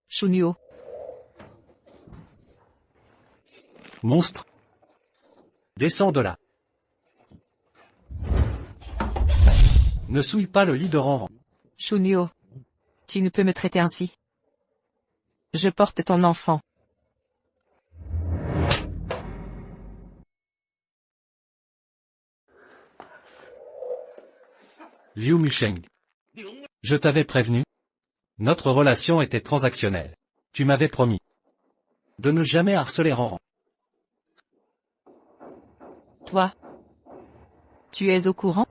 Shunyo. Monstre. Descends de là. Ne souille pas le lit de Ronron. Shunyo. Tu ne peux me traiter ainsi. Je porte ton enfant. Liu Musheng. Je t'avais prévenu. Notre relation était transactionnelle. Tu m'avais promis de ne jamais harceler Ronron. Toi. Tu es au courant?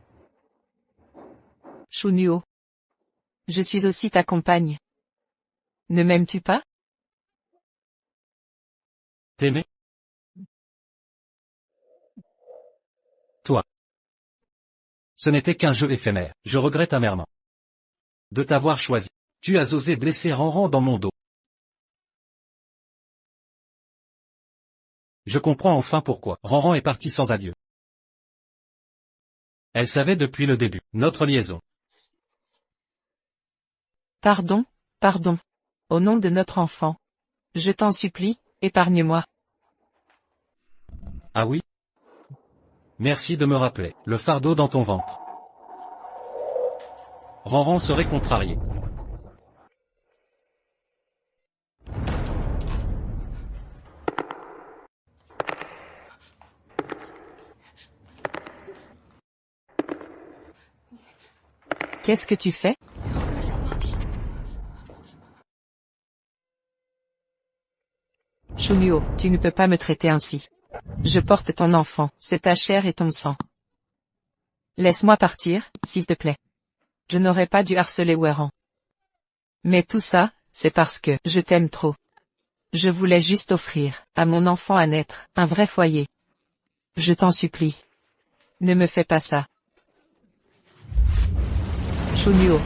Shunyo. Je suis aussi ta compagne. Ne m'aimes-tu pas? T'aimer? Toi. Ce n'était qu'un jeu éphémère. Je regrette amèrement de t'avoir choisi. Tu as osé blesser Ronron dans mon dos. Je comprends enfin pourquoi Ronron est partie sans adieu. Elle savait depuis le début notre liaison. Pardon, pardon. Au nom de notre enfant. Je t'en supplie, épargne-moi. Ah oui? Merci de me rappeler le fardeau dans ton ventre. Ronron serait contrarié. Qu'est-ce que tu fais? Shunyo, tu ne peux pas me traiter ainsi. Je porte ton enfant, c'est ta chair et ton sang. Laisse-moi partir, s'il te plaît. Je n'aurais pas dû harceler Weran. Mais tout ça, c'est parce que je t'aime trop. Je voulais juste offrir, à mon enfant à naître, un vrai foyer. Je t'en supplie. Ne me fais pas ça. Shunyo.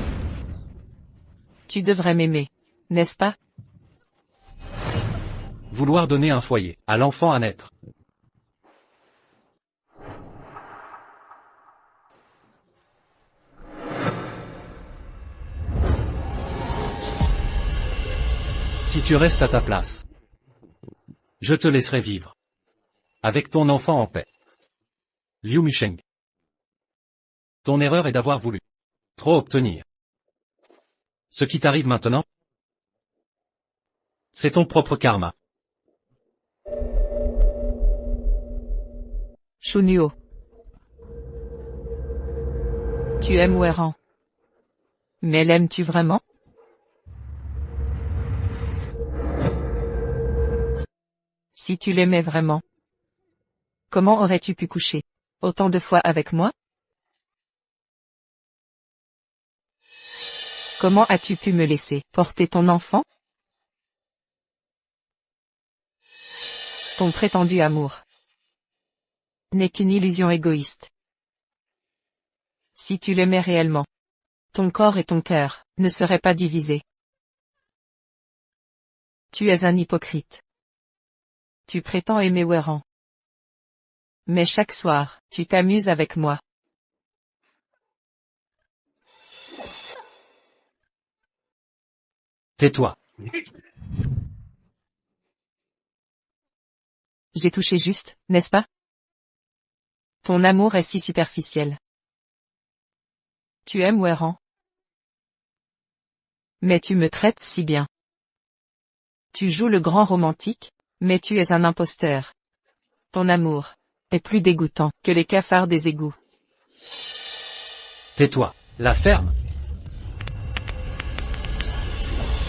Tu devrais m'aimer, n'est-ce pas? Vouloir donner un foyer à l'enfant à naître. Si tu restes à ta place, je te laisserai vivre avec ton enfant en paix. Liu Musheng. Ton erreur est d'avoir voulu trop obtenir. Ce qui t'arrive maintenant, c'est ton propre karma. Shunyo. Tu aimes Weran. Mais l'aimes-tu vraiment? Si tu l'aimais vraiment, comment aurais-tu pu coucher autant de fois avec moi? Comment as-tu pu me laisser porter ton enfant? Ton prétendu amour n'est qu'une illusion égoïste. Si tu l'aimais réellement, ton corps et ton cœur ne seraient pas divisés. Tu es un hypocrite. Tu prétends aimer Weran. Mais chaque soir, tu t'amuses avec moi. Tais-toi. J'ai touché juste, n'est-ce pas? Ton amour est si superficiel. Tu aimes Weran. Mais tu me traites si bien. Tu joues le grand romantique, mais tu es un imposteur. Ton amour est plus dégoûtant que les cafards des égouts. Tais-toi. La ferme.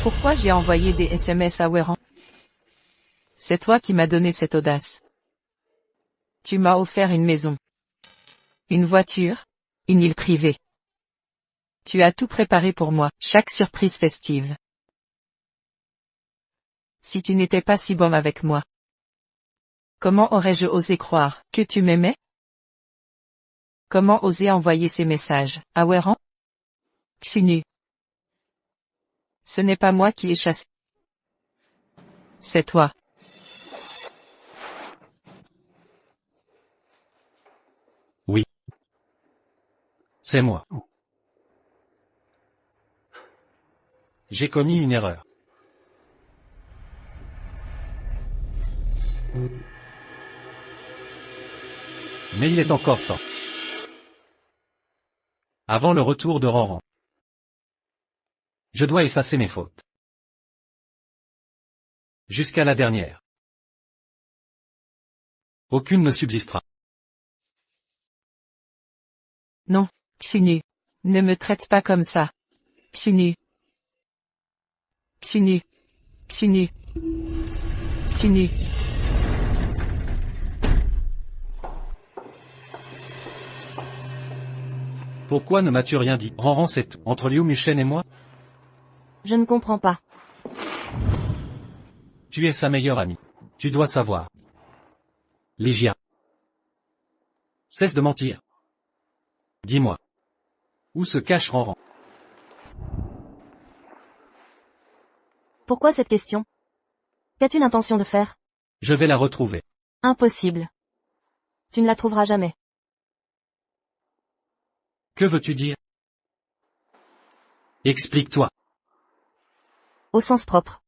Pourquoi j'ai envoyé des SMS à Weran? C'est toi qui m'as donné cette audace. Tu m'as offert une maison, une voiture, une île privée. Tu as tout préparé pour moi, chaque surprise festive. Si tu n'étais pas si bon avec moi, comment aurais-je osé croire que tu m'aimais? Comment oser envoyer ces messages à Weran? Xunu. Ce n'est pas moi qui ai chassé. C'est toi. Oui. C'est moi. J'ai commis une erreur. Mais il est encore temps. Avant le retour de Ronron. Je dois effacer mes fautes. Jusqu'à la dernière. Aucune ne subsistera. Non, Xunu. Ne me traite pas comme ça. Xunu. Xunu. Xunu. Xunu. Pourquoi ne m'as-tu rien dit? Ranran, c'est tout. Entre Liu Muchen et moi? Je ne comprends pas. Tu es sa meilleure amie. Tu dois savoir. Ligia. Cesse de mentir. Dis-moi. Où se cache Ranran? Pourquoi cette question? Qu'as-tu l'intention de faire? Je vais la retrouver. Impossible. Tu ne la trouveras jamais. Que veux-tu dire? Explique-toi. Au sens propre.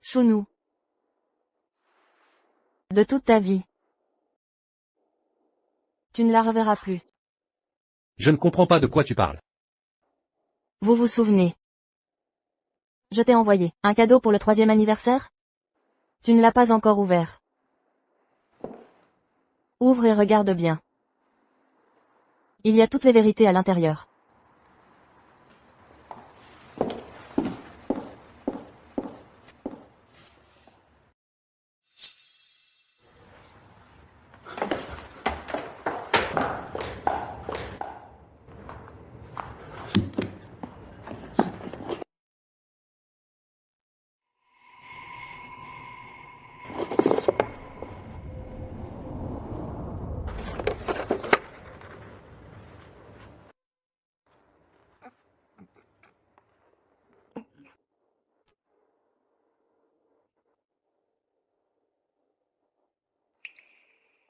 Chounou. De toute ta vie. Tu ne la reverras plus. Je ne comprends pas de quoi tu parles. Vous vous souvenez? Je t'ai envoyé un cadeau pour le 3e anniversaire? Tu ne l'as pas encore ouvert. Ouvre et regarde bien. Il y a toutes les vérités à l'intérieur.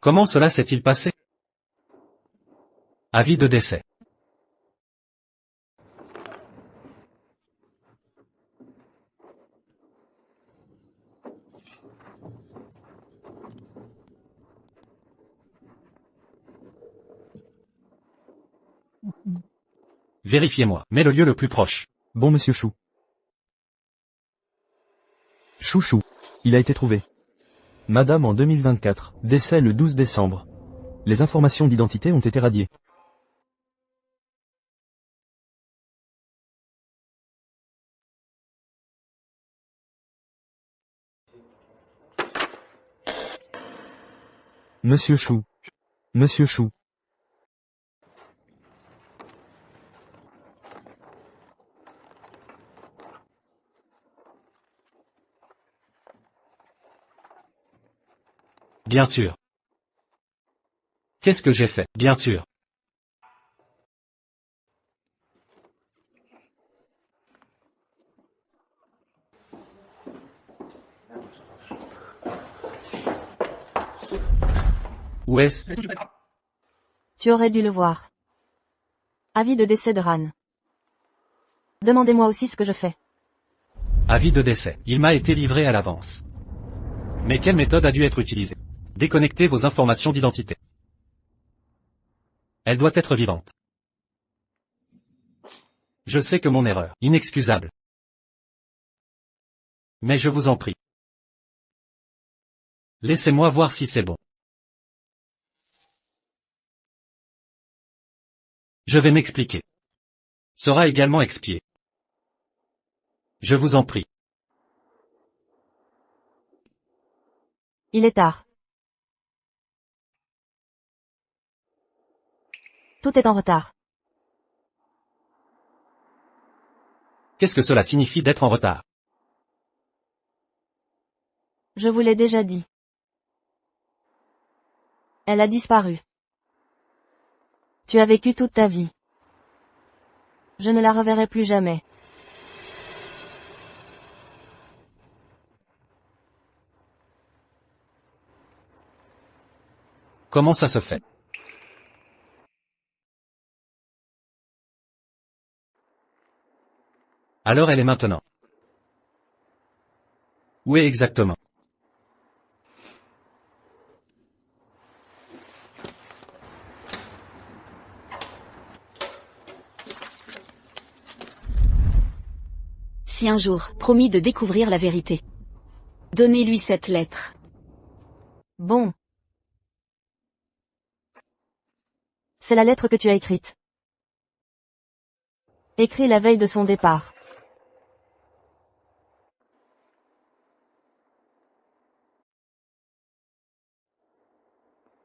Comment cela s'est-il passé? Avis de décès. Vérifiez-moi, mais le lieu le plus proche. Bon monsieur Chou. Chouchou. Il a été trouvé. Madame en 2024, décès le 12 décembre. Les informations d'identité ont été radiées. Monsieur Chou. Monsieur Chou. Bien sûr. Qu'est-ce que j'ai fait? Bien sûr. Où est-ce? Tu aurais dû le voir. Avis de décès de Ran. Demandez-moi aussi ce que je fais. Avis de décès. Il m'a été livré à l'avance. Mais quelle méthode a dû être utilisée? Déconnectez vos informations d'identité. Elle doit être vivante. Je sais que mon erreur, inexcusable. Mais je vous en prie. Laissez-moi voir si c'est bon. Je vais m'expliquer. Sera également expié. Je vous en prie. Il est tard. Tout est en retard. Qu'est-ce que cela signifie d'être en retard? Je vous l'ai déjà dit. Elle a disparu. Tu as vécu toute ta vie. Je ne la reverrai plus jamais. Comment ça se fait? Alors elle est maintenant. Où est exactement? Merci un jour, promis de découvrir la vérité. Donnez-lui cette lettre. Bon. C'est la lettre que tu as écrite. Écrit la veille de son départ.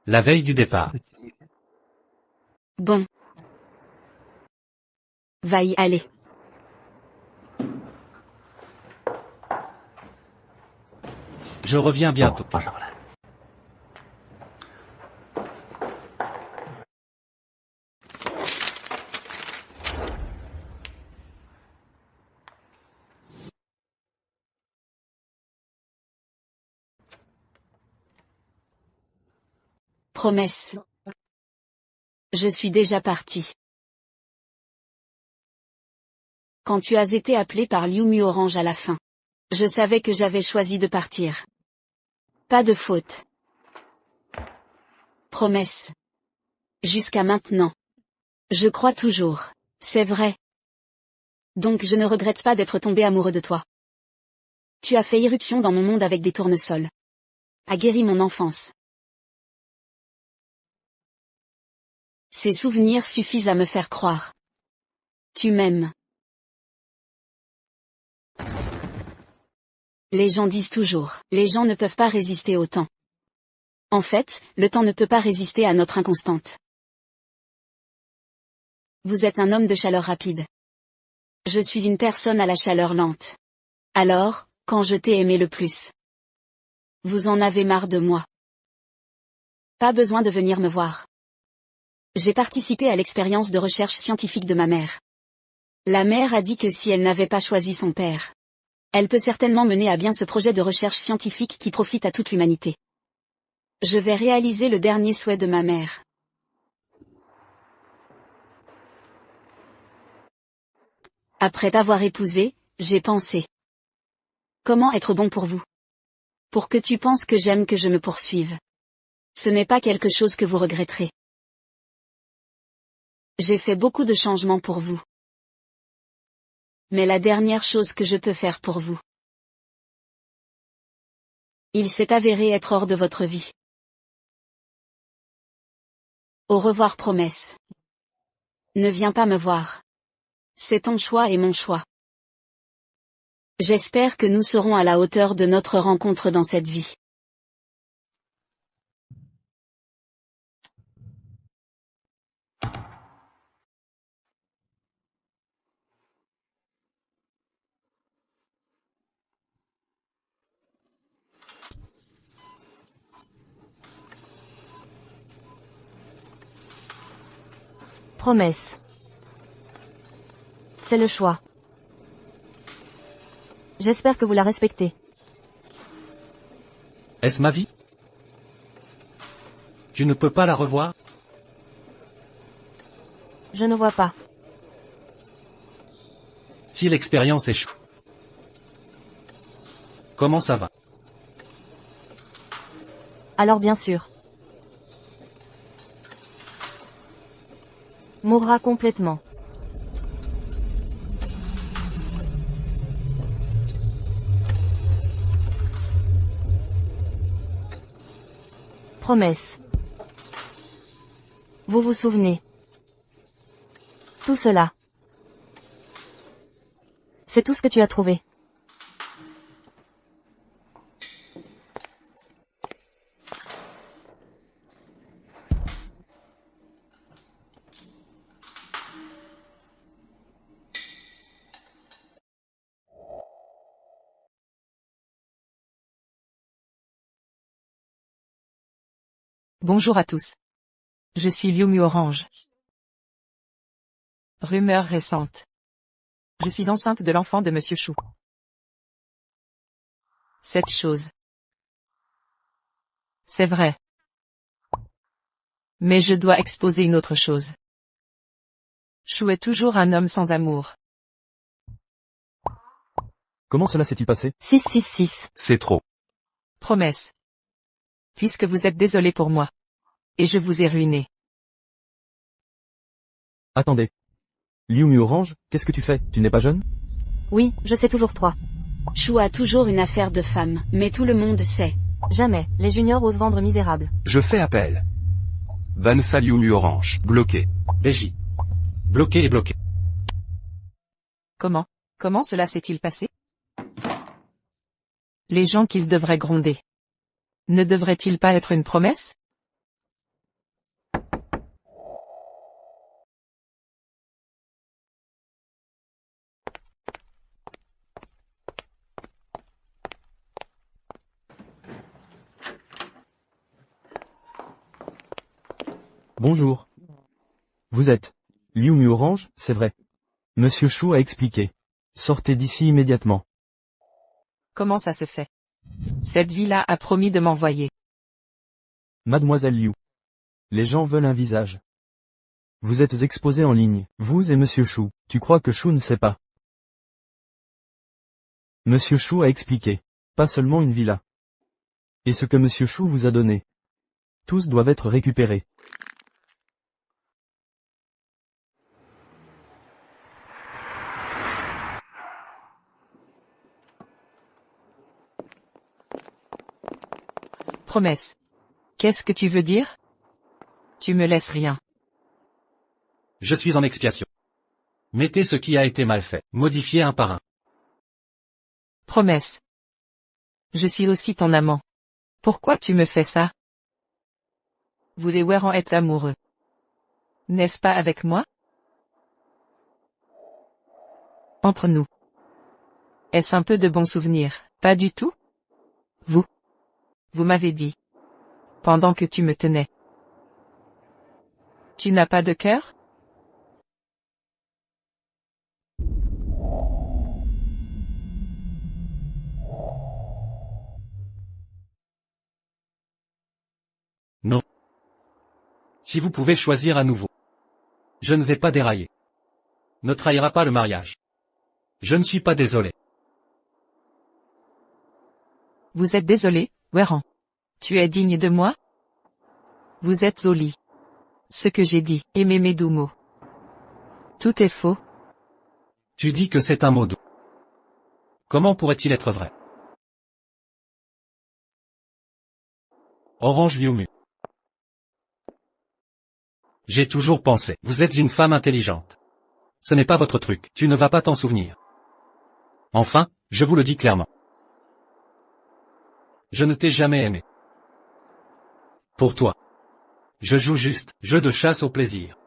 La veille du départ. Bon. Va y aller. Je reviens bientôt. Promesse. Je suis déjà parti. Quand tu as été appelé par Liu Orange à la fin, je savais que j'avais choisi de partir. Pas de faute. Promesse. Jusqu'à maintenant. Je crois toujours. C'est vrai. Donc je ne regrette pas d'être tombé amoureux de toi. Tu as fait irruption dans mon monde avec des tournesols. A guéri mon enfance. Ces souvenirs suffisent à me faire croire. Tu m'aimes. Les gens disent toujours, les gens ne peuvent pas résister au temps. En fait, le temps ne peut pas résister à notre inconstante. Vous êtes un homme de chaleur rapide. Je suis une personne à la chaleur lente. Alors, quand je t'ai aimé le plus, vous en avez marre de moi. Pas besoin de venir me voir. J'ai participé à l'expérience de recherche scientifique de ma mère. La mère a dit que si elle n'avait pas choisi son père, elle peut certainement mener à bien ce projet de recherche scientifique qui profite à toute l'humanité. Je vais réaliser le dernier souhait de ma mère. Après t'avoir épousé, j'ai pensé. Comment être bon pour vous? Pour que tu penses que j'aime que je me poursuive. Ce n'est pas quelque chose que vous regretterez. J'ai fait beaucoup de changements pour vous. Mais la dernière chose que je peux faire pour vous, il s'est avéré être hors de votre vie. Au revoir promesse. Ne viens pas me voir. C'est ton choix et mon choix. J'espère que nous serons à la hauteur de notre rencontre dans cette vie. Promesse. C'est le choix. J'espère que vous la respectez. Est-ce ma vie? Tu ne peux pas la revoir? Je ne vois pas. Si l'expérience échoue. Comment ça va? Alors bien sûr. Mourra complètement. Promesse. Vous vous souvenez. Tout cela. C'est tout ce que tu as trouvé. Bonjour à tous. Je suis Liu Orange. Rumeur récente. Je suis enceinte de l'enfant de Monsieur Chou. Cette chose. C'est vrai. Mais je dois exposer une autre chose. Chou est toujours un homme sans amour. Comment cela s'est-il passé? 666. C'est trop. Promesse. Puisque vous êtes désolé pour moi. Et je vous ai ruiné. Attendez. Liu Orange, qu'est-ce que tu fais? Tu n'es pas jeune? Oui, je sais toujours 3. Chou a toujours une affaire de femme, mais tout le monde sait. Jamais, les juniors osent vendre misérable. Je fais appel. Vanessa Liumu Orange, bloqué. BJ. Bloqué et bloqué. Comment cela s'est-il passé? Les gens qu'ils devraient gronder. Ne devrait-il pas être une promesse? Bonjour. Vous êtes Liumu Orange, c'est vrai. Monsieur Chou a expliqué. Sortez d'ici immédiatement. Comment ça se fait? Cette villa a promis de m'envoyer. Mademoiselle Liu. Les gens veulent un visage. Vous êtes exposé en ligne, vous et Monsieur Chou. Tu crois que Chou ne sait pas? Monsieur Chou a expliqué. Pas seulement une villa. Et ce que Monsieur Chou vous a donné. Tous doivent être récupérés. Promesse. Qu'est-ce que tu veux dire? Tu me laisses rien. Je suis en expiation. Mettez ce qui a été mal fait. Modifiez un par un. Promesse. Je suis aussi ton amant. Pourquoi tu me fais ça? Vous les Werran êtes amoureux. N'est-ce pas avec moi? Entre nous. Est-ce un peu de bons souvenirs? Pas du tout? Vous m'avez dit. Pendant que tu me tenais. Tu n'as pas de cœur? Non. Si vous pouvez choisir à nouveau. Je ne vais pas dérailler. Ne trahira pas le mariage. Je ne suis pas désolé. Vous êtes désolé, Werran. Tu es digne de moi? Vous êtes au lit. Ce que j'ai dit, aimez mes doux mots. Tout est faux. Tu dis que c'est un mot doux. Comment pourrait-il être vrai? Orange Liumu. J'ai toujours pensé, vous êtes une femme intelligente. Ce n'est pas votre truc, tu ne vas pas t'en souvenir. Enfin, je vous le dis clairement. Je ne t'ai jamais aimé. Pour toi. Je joue juste, jeu de chasse au plaisir.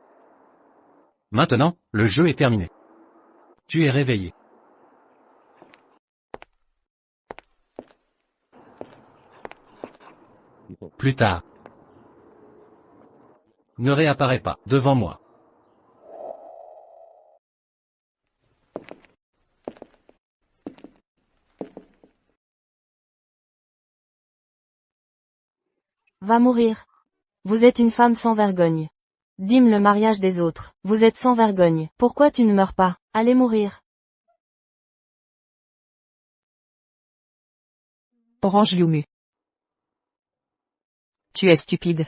Maintenant, le jeu est terminé. Tu es réveillé. Plus tard. Ne réapparais pas, devant moi. Va mourir. Vous êtes une femme sans vergogne. Dîme le mariage des autres. Vous êtes sans vergogne. Pourquoi tu ne meurs pas? Allez mourir. Orange Liumu. Tu es stupide.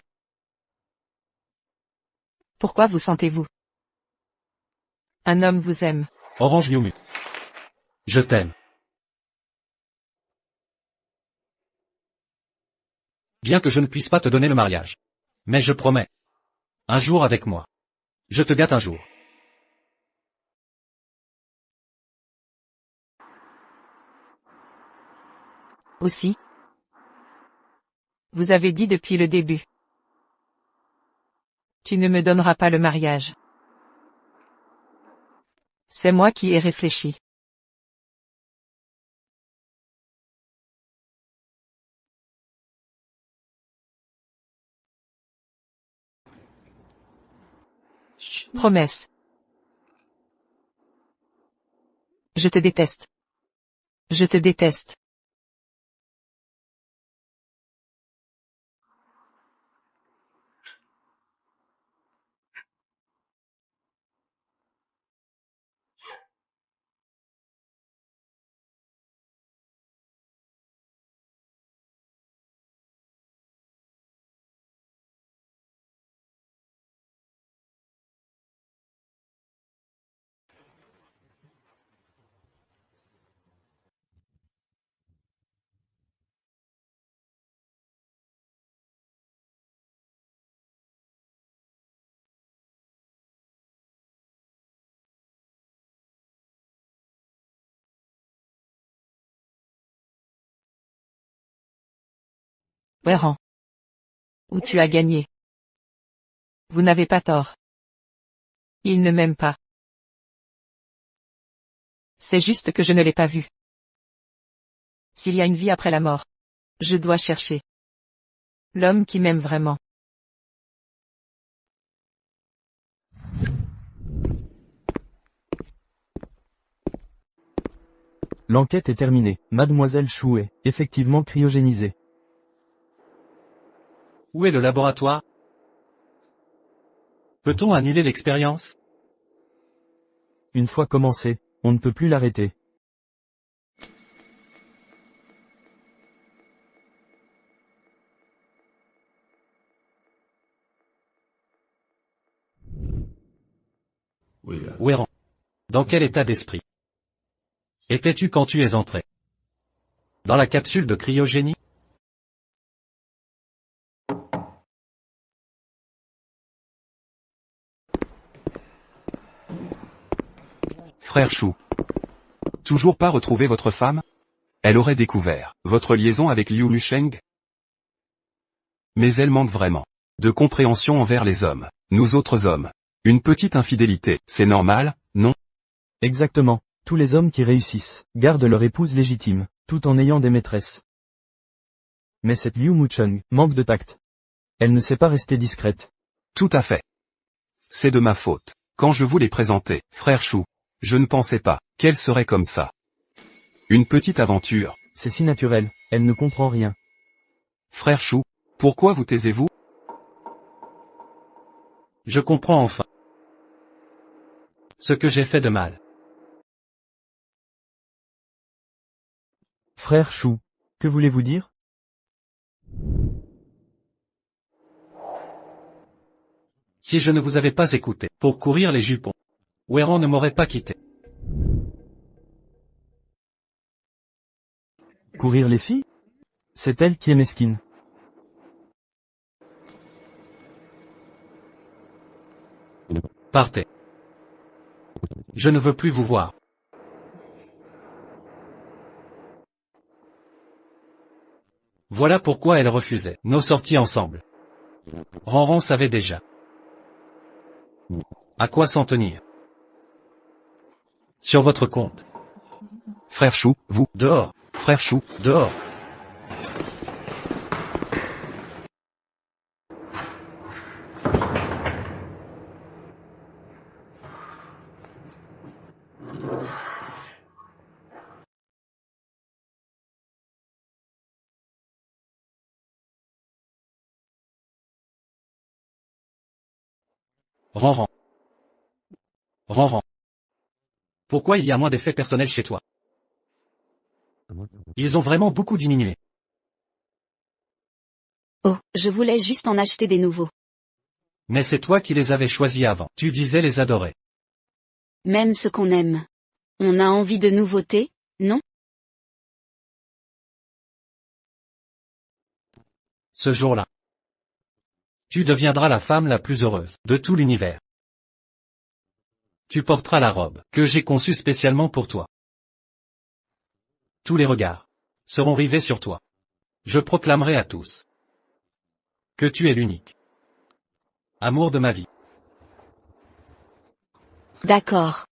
Pourquoi vous sentez-vous? Un homme vous aime. Orange Liumu. Je t'aime. Bien que je ne puisse pas te donner le mariage. Mais je promets. Un jour avec moi. Je te gâte un jour. Aussi. Vous avez dit depuis le début. Tu ne me donneras pas le mariage. C'est moi qui ai réfléchi. Promesse. Je te déteste. Je te déteste. Weyran. Ou tu as gagné. Vous n'avez pas tort. Il ne m'aime pas. C'est juste que je ne l'ai pas vu. S'il y a une vie après la mort, je dois chercher l'homme qui m'aime vraiment. L'enquête est terminée. Mademoiselle Chou est effectivement cryogénisée. Où est le laboratoire? Peut-on annuler l'expérience? Une fois commencée, on ne peut plus l'arrêter. Weyran. Dans quel état d'esprit étais-tu quand tu es entré? Dans la capsule de cryogénie? Frère Chou. Toujours pas retrouvé votre femme? Elle aurait découvert votre liaison avec Liu Musheng? Mais elle manque vraiment de compréhension envers les hommes, nous autres hommes. Une petite infidélité, c'est normal, non? Exactement. Tous les hommes qui réussissent gardent leur épouse légitime, tout en ayant des maîtresses. Mais cette Liu Mucheng manque de tact. Elle ne sait pas rester discrète. Tout à fait. C'est de ma faute. Quand je vous l'ai présenté, frère Chou, je ne pensais pas qu'elle serait comme ça. Une petite aventure. C'est si naturel, elle ne comprend rien. Frère Chou, pourquoi vous taisez-vous? Je comprends enfin ce que j'ai fait de mal. Frère Chou, que voulez-vous dire? Si je ne vous avais pas écouté pour courir les jupons, Weyran ne m'aurait pas quitté. Courir les filles? C'est elle qui est mesquine. Partez. Je ne veux plus vous voir. Voilà pourquoi elle refusait nos sorties ensemble. Ranran savait déjà à quoi s'en tenir. Sur votre compte. Frère Chou, vous, Dehors. frère Chou, Dehors. Ranran. Ranran. Pourquoi il y a moins d'effets personnels chez toi? Ils ont vraiment beaucoup diminué. Oh, je voulais juste en acheter des nouveaux. Mais c'est toi qui les avais choisis avant. Tu disais les adorer. Même ce qu'on aime. On a envie de nouveautés, non? Ce jour-là, tu deviendras la femme la plus heureuse de tout l'univers. Tu porteras la robe que j'ai conçue spécialement pour toi. Tous les regards seront rivés sur toi. Je proclamerai à tous que tu es l'unique amour de ma vie. D'accord.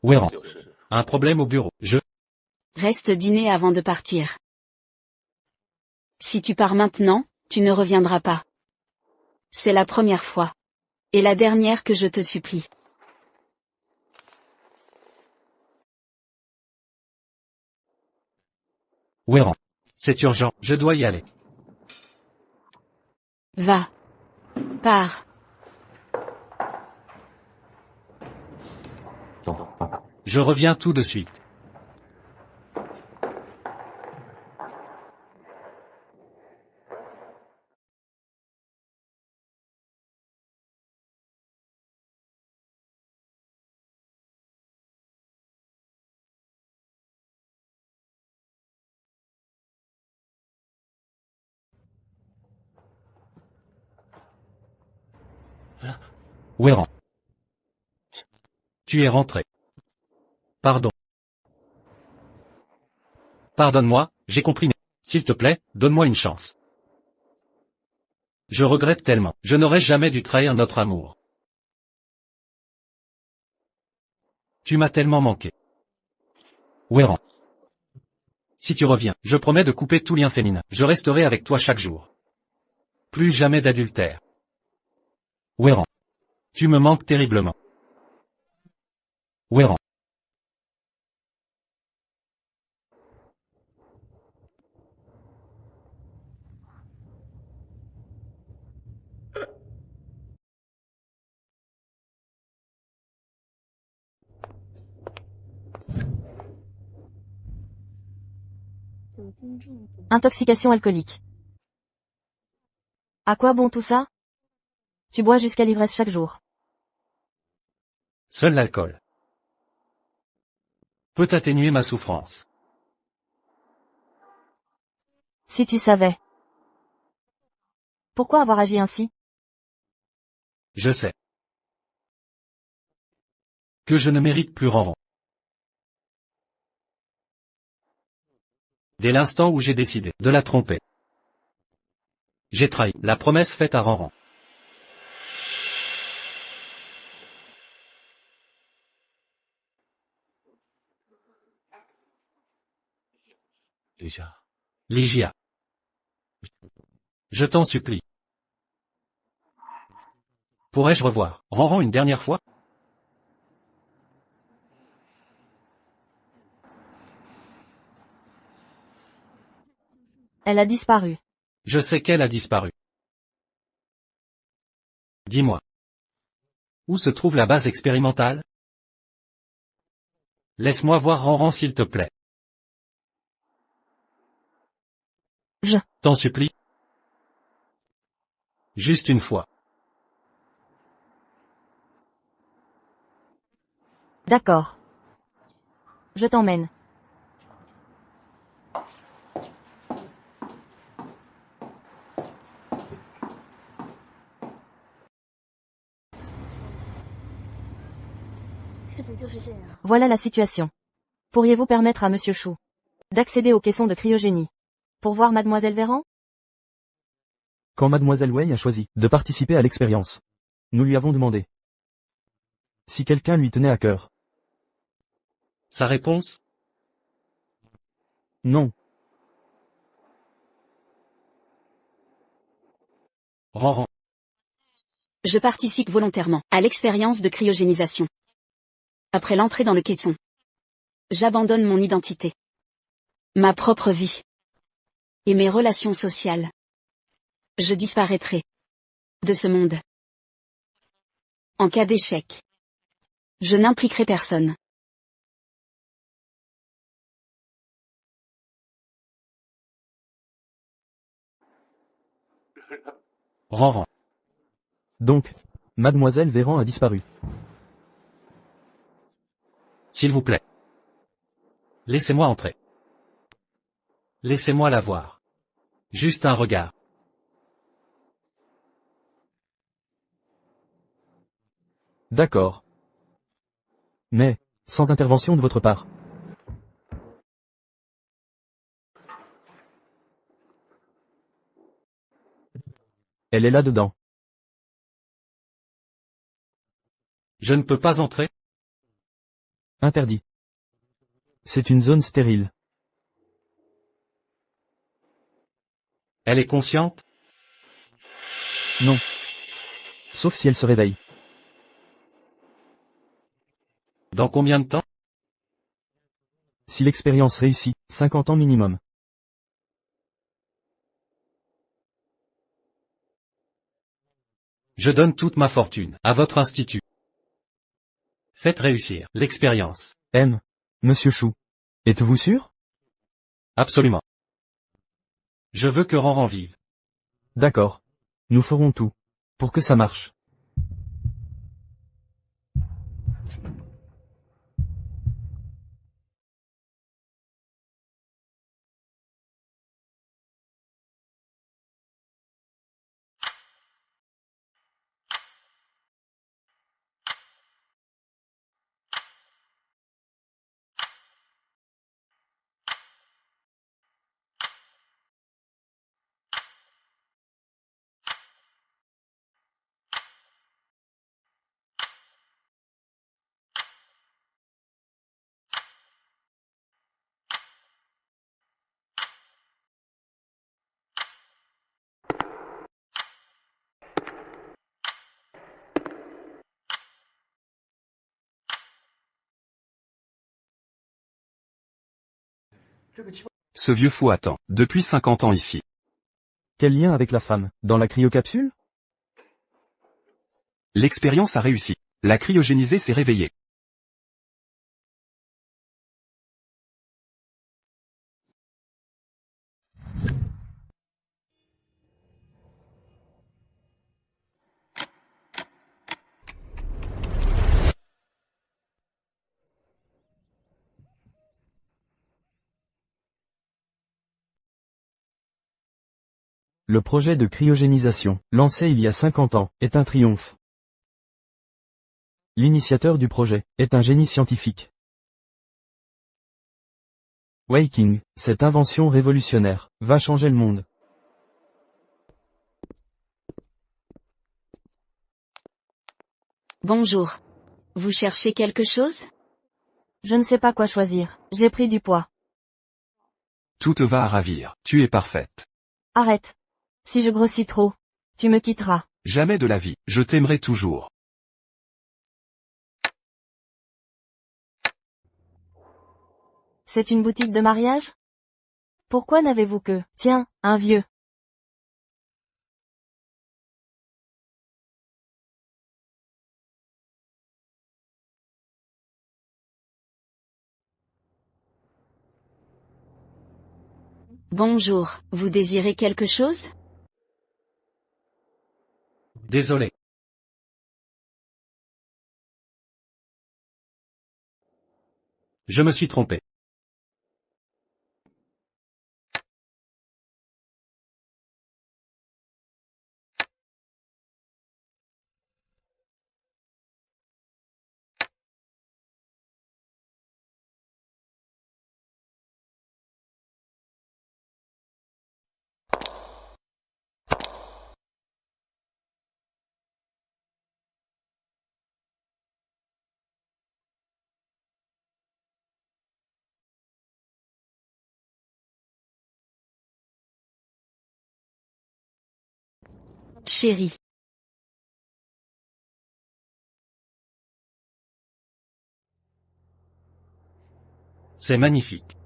Weyran. Un problème au bureau. Reste dîner avant de partir. Si tu pars maintenant, tu ne reviendras pas. C'est la première fois. Et la dernière que je te supplie. Weyran. C'est urgent, je dois y aller. Va. Pars. Je reviens tout de suite. Weyran. Tu es rentré. Pardon. Pardonne-moi, j'ai compris mais... S'il te plaît, donne-moi une chance. Je regrette tellement. Je n'aurais jamais dû trahir notre amour. Tu m'as tellement manqué. Weyran. Si tu reviens, je promets de couper tout lien féminin. Je resterai avec toi chaque jour. Plus jamais d'adultère. Weyran. Tu me manques terriblement. Weyran. Intoxication alcoolique. À quoi bon tout ça? Tu bois jusqu'à l'ivresse chaque jour. Seul l'alcool peut atténuer ma souffrance. Si tu savais. Pourquoi avoir agi ainsi? Je sais que je ne mérite plus Ronron. Dès l'instant où j'ai décidé de la tromper, j'ai trahi la promesse faite à Ronron. Ligia. Je t'en supplie. Pourrais-je revoir Ronron une dernière fois? Elle a disparu. Je sais qu'elle a disparu. Dis-moi. Où se trouve la base expérimentale? Laisse-moi voir Ronron s'il te plaît. Je t'en supplie. Juste une fois. D'accord. Je t'emmène. Voilà la situation. Pourriez-vous permettre à Monsieur Chou d'accéder au caisson de cryogénie pour voir Mademoiselle Véran? Quand Mademoiselle Wei a choisi de participer à l'expérience, nous lui avons demandé si quelqu'un lui tenait à cœur. Sa réponse? Non. Ronron. Je participe volontairement à l'expérience de cryogénisation. Après l'entrée dans le caisson, j'abandonne mon identité, ma propre vie et mes relations sociales. Je disparaîtrai de ce monde. En cas d'échec, je n'impliquerai personne. Ronron. Donc, Mademoiselle Véran a disparu. S'il vous plaît. Laissez-moi entrer. Laissez-moi la voir. Juste un regard. D'accord. Mais, sans intervention de votre part. Elle est là-dedans. Je ne peux pas entrer? Interdit. C'est une zone stérile. Elle est consciente? Non. Sauf si elle se réveille. Dans combien de temps? Si l'expérience réussit, 50 ans minimum. Je donne toute ma fortune à votre institut. Faites réussir l'expérience. Monsieur Chou. Êtes-vous sûr? Absolument. Je veux que Ronron vive. D'accord. Nous ferons tout pour que ça marche. Ce vieux fou attend, depuis 50 ans ici. Quel lien avec la femme? Dans la cryocapsule? L'expérience a réussi. La cryogénisée s'est réveillée. Le projet de cryogénisation, lancé il y a 50 ans, est un triomphe. L'initiateur du projet est un génie scientifique. Waking, cette invention révolutionnaire, va changer le monde. Bonjour. Vous cherchez quelque chose? Je ne sais pas quoi choisir, j'ai pris du poids. Tout te va à ravir, tu es parfaite. Arrête. Si je grossis trop, tu me quitteras. Jamais de la vie, je t'aimerai toujours. C'est une boutique de mariage? Pourquoi n'avez-vous que, tiens, un vieux? Bonjour, vous désirez quelque chose? Désolé. Je me suis trompé. Chérie. C'est magnifique.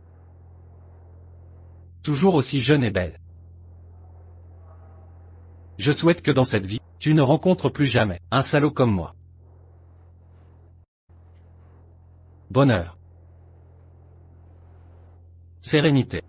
Toujours aussi jeune et belle. Je souhaite que dans cette vie, tu ne rencontres plus jamais un salaud comme moi. Bonheur. Sérénité.